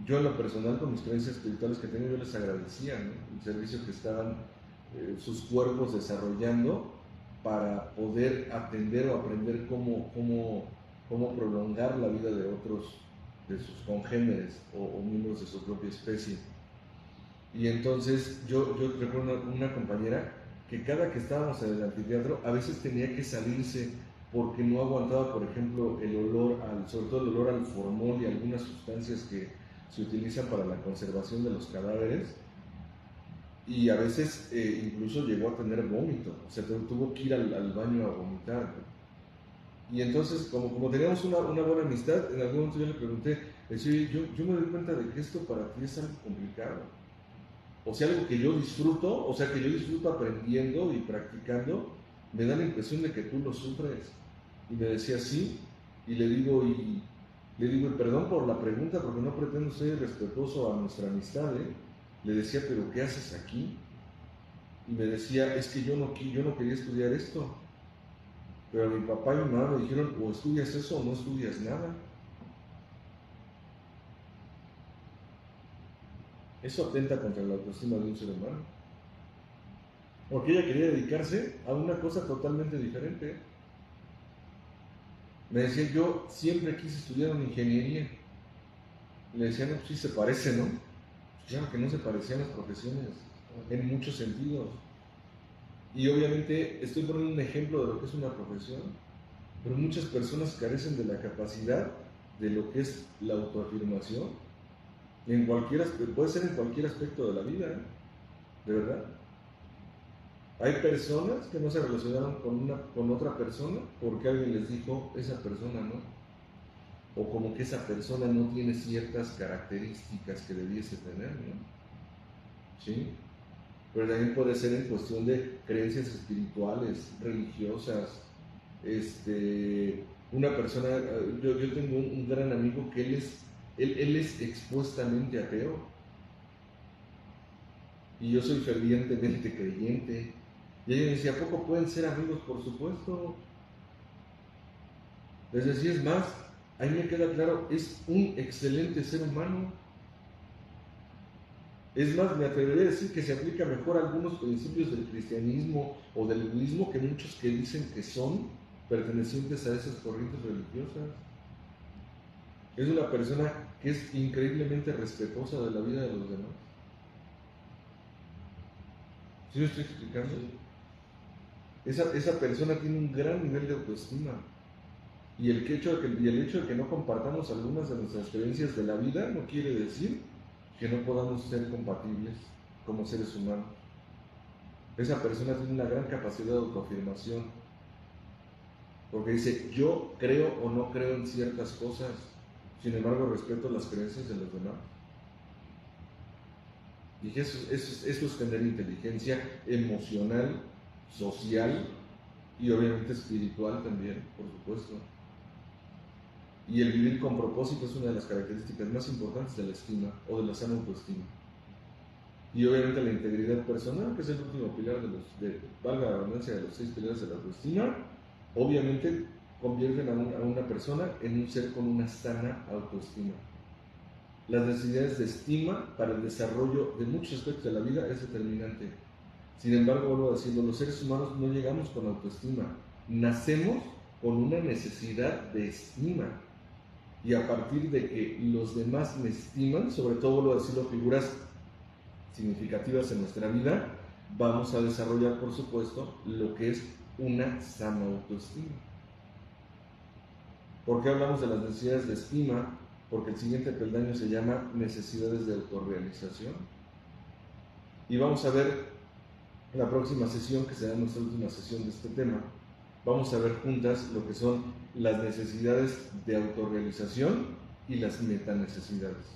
Speaker 3: yo en lo personal con mis creencias espirituales que tengo yo les agradecía, ¿no? El servicio que estaban sus cuerpos desarrollando para poder atender o aprender cómo cómo prolongar la vida de otros, de sus congéneres o miembros de su propia especie. Y entonces yo recuerdo una compañera que cada que estábamos en el anfiteatro a veces tenía que salirse porque no aguantaba, por ejemplo, el olor, sobre todo el olor al formol y algunas sustancias que se utilizan para la conservación de los cadáveres, y a veces incluso llegó a tener vómito, o sea, tuvo que ir al baño a vomitar. Y entonces, como teníamos una buena amistad, en algún momento yo le pregunté, yo me doy cuenta de que esto para ti es algo complicado, o sea, algo que yo disfruto, o sea, que yo disfruto aprendiendo y practicando, me da la impresión de que tú lo sufres. Y me decía, sí, y le digo, y perdón por la pregunta, porque no pretendo ser irrespetuoso a nuestra amistad, Le decía, pero ¿qué haces aquí? Y me decía, es que yo no quería estudiar esto, pero mi papá y mi mamá me dijeron, o estudias eso o no estudias nada. Eso atenta contra la autoestima de un ser humano. Porque ella quería dedicarse a una cosa totalmente diferente. Me decía, yo siempre quise estudiar una ingeniería. Le decía, no, pues sí se parece, ¿no? Claro que no se parecían las profesiones, en muchos sentidos. Y obviamente estoy poniendo un ejemplo de lo que es una profesión, pero muchas personas carecen de la capacidad de lo que es la autoafirmación, puede ser en cualquier aspecto de la vida, de verdad. Hay personas que no se relacionaron con otra persona porque alguien les dijo, esa persona no, o como que esa persona no tiene ciertas características que debiese tener, ¿no? ¿Sí? Pero también puede ser en cuestión de creencias espirituales, religiosas. Una persona, yo tengo un gran amigo que él es expuestamente ateo, y yo soy fervientemente creyente. Y ella me decía, ¿a poco pueden ser amigos? Por supuesto. Les decía, es más, ahí me queda claro, es un excelente ser humano. Es más, me atrevería a decir que se aplica mejor a algunos principios del cristianismo o del budismo que muchos que dicen que son pertenecientes a esas corrientes religiosas. Es una persona que es increíblemente respetuosa de la vida de los demás. ¿Sí me estoy explicando? Esa persona tiene un gran nivel de autoestima. Y el hecho de que no compartamos algunas de nuestras creencias de la vida no quiere decir que no podamos ser compatibles como seres humanos. Esa persona tiene una gran capacidad de autoafirmación, porque dice, yo creo o no creo en ciertas cosas, sin embargo respeto las creencias de los demás. Y eso es tener inteligencia emocional, social y obviamente espiritual también, por supuesto. Y el vivir con propósito es una de las características más importantes de la estima o de la sana autoestima. Y obviamente la integridad personal, que es el último pilar valga la redundancia, de los 6 pilares de la autoestima, obviamente convierten a una persona en un ser con una sana autoestima. Las necesidades de estima para el desarrollo de muchos aspectos de la vida es determinante. Sin embargo, vuelvo a decirlo, los seres humanos no llegamos con autoestima, nacemos con una necesidad de estima. Y a partir de que los demás me estiman, sobre todo, vuelvo a decirlo, figuras significativas en nuestra vida, vamos a desarrollar, por supuesto, lo que es una sana autoestima. ¿Por qué hablamos de las necesidades de estima? Porque el siguiente peldaño se llama necesidades de autorrealización. Y vamos a ver la próxima sesión, que será nuestra última sesión de este tema. Vamos a ver juntas lo que son las necesidades de autorrealización y las metanecesidades,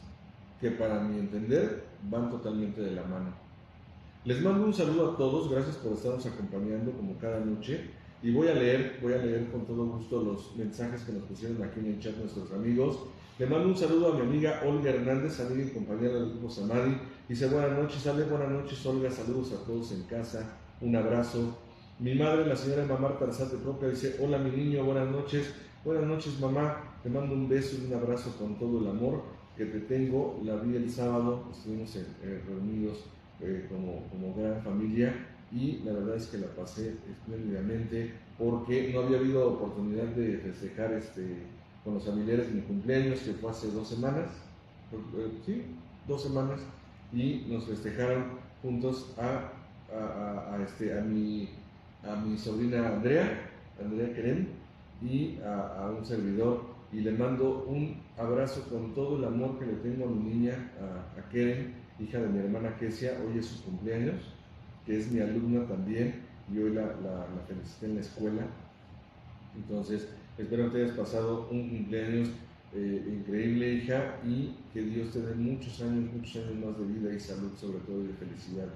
Speaker 3: que para mi entender van totalmente de la mano. Les mando un saludo a todos, gracias por estarnos acompañando como cada noche, y voy a leer con todo gusto los mensajes que nos pusieron aquí en el chat nuestros amigos. Le mando un saludo a mi amiga Olga Hernández, amiga y compañera del grupo Samadhi. Dice, buenas noches, Ale, buenas noches, Olga, saludos a todos en casa, un abrazo. Mi madre, la señora Emma Marta Arzate Proca, dice, hola mi niño, buenas noches mamá, te mando un beso y un abrazo con todo el amor que te tengo. La vi el sábado, estuvimos reunidos como gran familia, y la verdad es que la pasé espléndidamente porque no había habido oportunidad de festejar con los familiares de mi cumpleaños, que fue hace 2 semanas, sí, 2 semanas, y nos festejaron juntos a mi sobrina Andrea Querem, y a un servidor, y le mando un abrazo con todo el amor que le tengo a mi niña, a Keren, hija de mi hermana Kesia. Hoy es su cumpleaños, que es mi alumna también, y hoy la felicité en la escuela. Entonces, espero que te hayas pasado un cumpleaños increíble, hija, y que Dios te dé muchos años más de vida y salud, sobre todo, y de felicidad.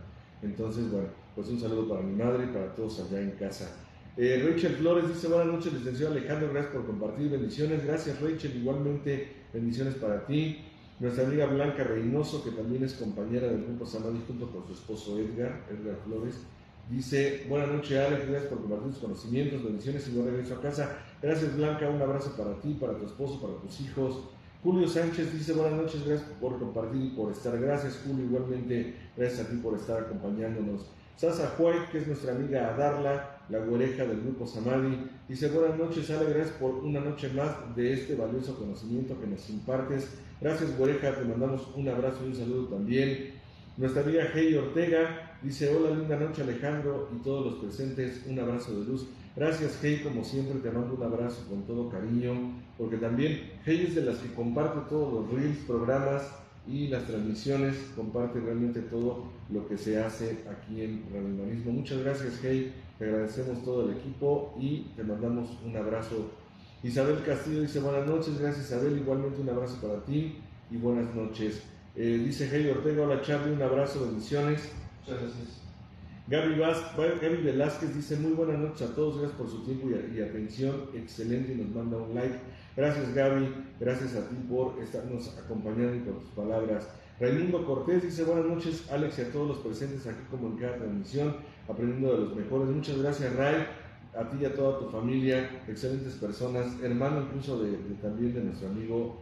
Speaker 3: Entonces, bueno, pues un saludo para mi madre y para todos allá en casa. Rachel Flores dice: buenas noches, licenciado Alejandro, gracias por compartir, bendiciones. Gracias, Rachel, igualmente bendiciones para ti. Nuestra amiga Blanca Reynoso, que también es compañera del grupo Samadhi junto con su esposo Edgar Flores, dice: buenas noches, Alex, gracias por compartir tus conocimientos, bendiciones y buen regreso a casa. Gracias, Blanca, un abrazo para ti, para tu esposo, para tus hijos. Julio Sánchez dice: buenas noches, gracias por compartir y por estar. Gracias, Julio, igualmente gracias a ti por estar acompañándonos. Sasa White, que es nuestra amiga Adarla, la güereja del grupo Samadhi, dice: buenas noches, Ale, gracias por una noche más de este valioso conocimiento que nos impartes. Gracias, güereja, te mandamos un abrazo y un saludo también. Nuestra amiga Hey Ortega dice: hola, linda noche, Alejandro y todos los presentes, un abrazo de luz. Gracias, Hey, como siempre te mando un abrazo con todo cariño, porque también Hey es de las que comparte todos los reels, programas y las transmisiones, comparte realmente todo lo que se hace aquí en Radio Humanismo. Muchas gracias, Hey, te agradecemos todo el equipo y te mandamos un abrazo. Isabel Castillo dice: buenas noches, gracias, Isabel, igualmente un abrazo para ti y buenas noches. Dice Hey Ortega: hola, Charlie, un abrazo, bendiciones.
Speaker 4: Muchas gracias.
Speaker 3: Gaby Velázquez dice: muy buenas noches a todos, gracias por su tiempo y atención, excelente, y nos manda un like. Gracias, Gaby, gracias a ti por estarnos acompañando y por tus palabras. Raimundo Cortés dice: buenas noches, Alex, y a todos los presentes aquí como en cada transmisión, aprendiendo de los mejores. Muchas gracias, Ray, a ti y a toda tu familia, excelentes personas, hermano incluso también de nuestro amigo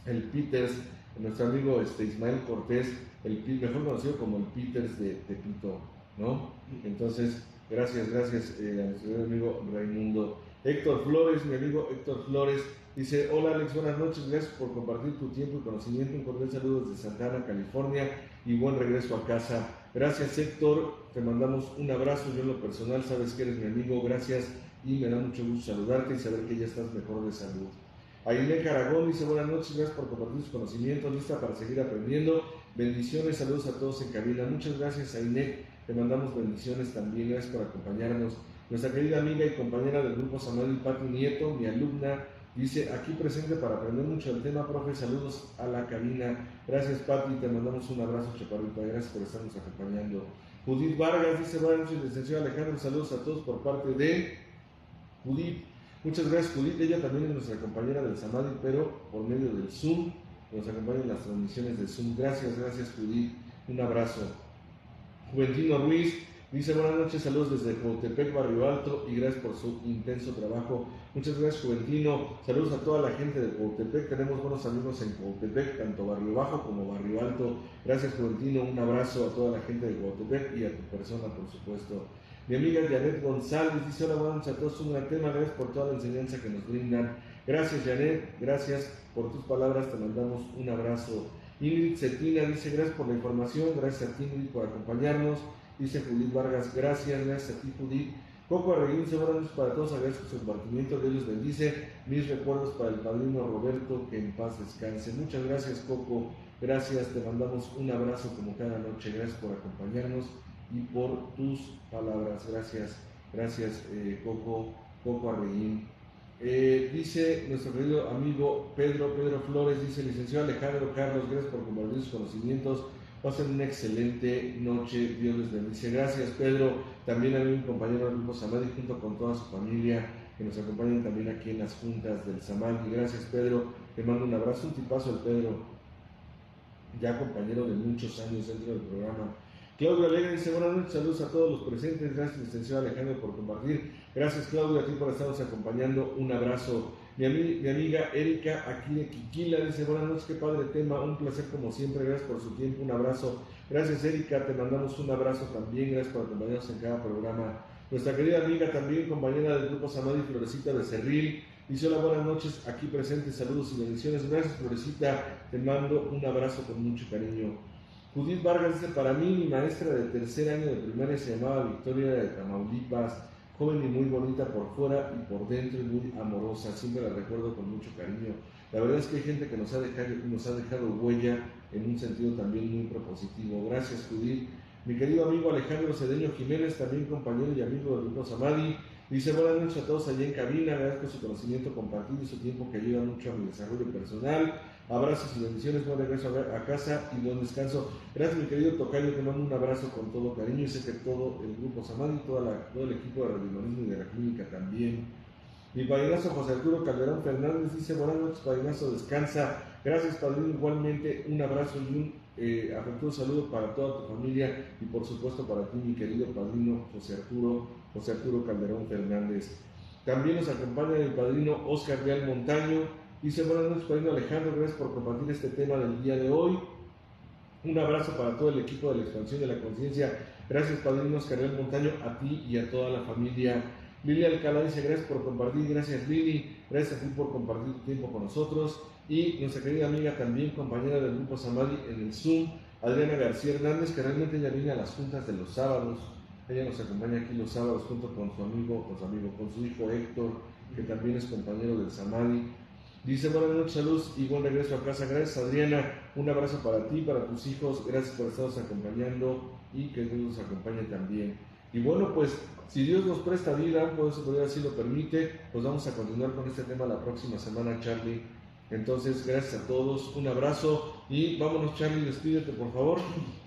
Speaker 3: el Peters, nuestro amigo Ismael Cortés, mejor conocido como el Peters de Tepito, ¿no? Entonces, gracias a nuestro amigo Raimundo. Héctor Flores, mi amigo Héctor Flores, dice: hola, Alex, buenas noches, gracias por compartir tu tiempo y conocimiento. Un cordial saludo desde Santa Ana, California, y buen regreso a casa. Gracias, Héctor, te mandamos un abrazo. Yo en lo personal sabes que eres mi amigo, gracias, y me da mucho gusto saludarte y saber que ya estás mejor de salud. Ailén Aragón dice: buenas noches, gracias por compartir tus conocimientos, lista para seguir aprendiendo. Bendiciones, saludos a todos en cabina. Muchas gracias, Ailén, te mandamos bendiciones también, gracias por acompañarnos. Nuestra querida amiga y compañera del grupo Samadhi, Pati Nieto, mi alumna, dice: aquí presente para aprender mucho del tema, profe, saludos a la cabina. Gracias, Pati, te mandamos un abrazo, chaparrita, gracias por estarnos acompañando. Judith Vargas dice: buenas noches, licenciado Alejandro, saludos a todos por parte de Judith. Muchas gracias, Judith, ella también es nuestra compañera del Samadhi, pero por medio del Zoom, nos acompaña en las transmisiones de Zoom. Gracias, Judith, un abrazo. Juventino Ruiz dice: buenas noches, saludos desde Coatepec, Barrio Alto, y gracias por su intenso trabajo. Muchas gracias, Juventino, saludos a toda la gente de Coatepec, tenemos buenos amigos en Coatepec, tanto Barrio Bajo como Barrio Alto. Gracias, Juventino, un abrazo a toda la gente de Coatepec y a tu persona, por supuesto. Mi amiga Janet González dice: hola, buenas noches a todos, un gran tema, gracias por toda la enseñanza que nos brindan. Gracias, Janet, gracias por tus palabras, te mandamos un abrazo. Ingrid Cetina dice: gracias por la información, gracias a ti, Ingrid, por acompañarnos. Dice Judith Vargas: gracias a ti, Judith. Coco Arreguín dice: buenas noches para todos, agradezco su compartimiento, Dios los bendice. Mis recuerdos para el padrino Roberto, que en paz descanse. Muchas gracias, Coco, gracias, te mandamos un abrazo como cada noche, gracias por acompañarnos y por tus palabras. Gracias, Coco Arreguín. Dice nuestro querido amigo Pedro Flores, dice: licenciado Alejandro Carlos, gracias por compartir sus conocimientos, pasen una excelente noche, Dios les bendice. Gracias, Pedro, también a mi compañero del grupo Samadhi junto con toda su familia que nos acompañan también aquí en las juntas del Samadhi. Gracias, Pedro, te mando un abrazo, un tipazo el Pedro, ya compañero de muchos años dentro del programa. Claudia Alegre dice: buenas noches, saludos a todos los presentes, gracias, licenciado Alejandro, por compartir. Gracias, Claudia, a ti por estarnos acompañando, un abrazo. Mi amiga Erika, aquí de Quiquila, dice: buenas noches, qué padre tema, un placer como siempre, gracias por su tiempo, un abrazo. Gracias, Erika, te mandamos un abrazo también, gracias por acompañarnos en cada programa. Nuestra querida amiga también, compañera del grupo Samadhi, Florecita Becerril, Dice: hola, buenas noches, aquí presente, saludos y bendiciones. Gracias, Florecita, te mando un abrazo con mucho cariño. Judith Vargas dice: para mí, mi maestra de tercer año de primaria se llamaba Victoria de Tamaulipas, joven y muy bonita por fuera y por dentro y muy amorosa, siempre la recuerdo con mucho cariño. La verdad es que hay gente que nos ha dejado huella en un sentido también muy propositivo. Gracias, Judith. Mi querido amigo Alejandro Cedeño Jiménez, también compañero y amigo del grupo Samadhi, dice: buenas noches a todos allá en cabina, agradezco su conocimiento compartido y su tiempo que ayuda mucho a mi desarrollo personal. Abrazos y bendiciones, buen regreso a casa y buen descanso. Gracias, mi querido tocayo, te mando un abrazo con todo cariño y sé que todo el grupo Samadhi, todo el equipo de Radio Humanismo y de la clínica también. Mi padrinazo José Arturo Calderón Fernández dice: buenas noches, padrinazo, descansa. Gracias, padrino, igualmente un abrazo y un afectuoso saludo para toda tu familia y por supuesto para ti, mi querido padrino José Arturo Calderón Fernández. También nos acompaña el padrino Oscar Real Montaño. Dice: buenas noches, padrino Alejandro, gracias por compartir este tema del día de hoy. Un abrazo para todo el equipo de la expansión de la conciencia. Gracias, padrino Oscar Real Montaño, a ti y a toda la familia. Lili Alcalá dice: gracias por compartir. Gracias, Lili, gracias a ti por compartir tu tiempo con nosotros. Y nuestra querida amiga, también compañera del grupo Samadhi en el Zoom, Adriana García Hernández, que realmente ella viene a las juntas de los sábados. Ella nos acompaña aquí los sábados junto con su hijo Héctor, que también es compañero del Samadhi. Dice: buenas noches, saludos y buen regreso a casa. Gracias, Adriana, un abrazo para ti, para tus hijos, gracias por estarnos acompañando y que Dios nos acompañe también. Y bueno, pues si Dios nos presta vida, pues así lo permite, pues vamos a continuar con este tema la próxima semana, Charlie. Entonces, gracias a todos, un abrazo y vámonos, Charlie, despídete por favor.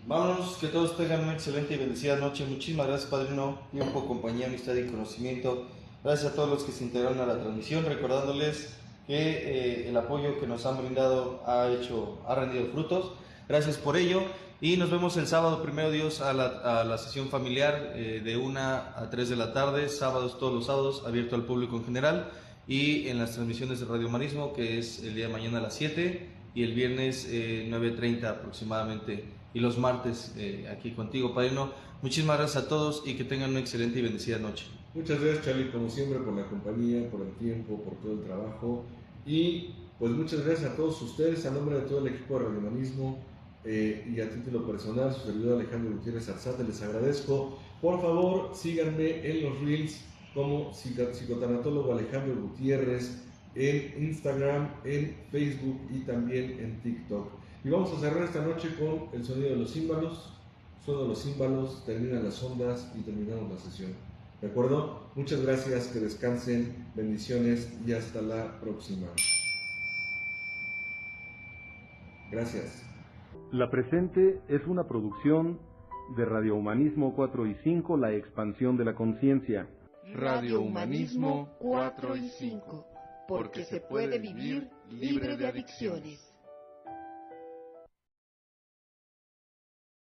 Speaker 4: Vámonos, que todos tengan una excelente y bendecida noche. Muchísimas gracias, padrino, tiempo, compañía, amistad y conocimiento. Gracias a todos los que se integraron a la transmisión, recordándoles que el apoyo que nos han brindado ha rendido frutos. Gracias por ello y nos vemos el sábado, primero Dios, a la sesión familiar de 1 a 3 de la tarde, sábados, todos los sábados, abierto al público en general, y en las transmisiones de Radio Humanismo, que es el día de mañana a las 7 y el viernes 9:30 aproximadamente, y los martes aquí contigo, padrino. Muchísimas gracias a todos y que tengan una excelente y bendecida noche.
Speaker 3: Muchas gracias, Charlie, como siempre, por la compañía, por el tiempo, por todo el trabajo. Y pues muchas gracias a todos ustedes, a nombre de todo el equipo de Radio Humanismo y a título personal, su servidor Alejandro Gutiérrez Arzate, les agradezco. Por favor, síganme en los reels como psicotanatólogo Alejandro Gutiérrez, en Instagram, en Facebook y también en TikTok. Y vamos a cerrar esta noche con el sonido de los címbalos. Sonido de los címbalos, terminan las ondas y terminamos la sesión. ¿De acuerdo? Muchas gracias, que descansen, bendiciones y hasta la próxima. Gracias.
Speaker 1: La presente es una producción de Radio Humanismo 4 y 5, la expansión de la conciencia.
Speaker 2: Radio Humanismo 4 y 5, porque se puede vivir libre de adicciones.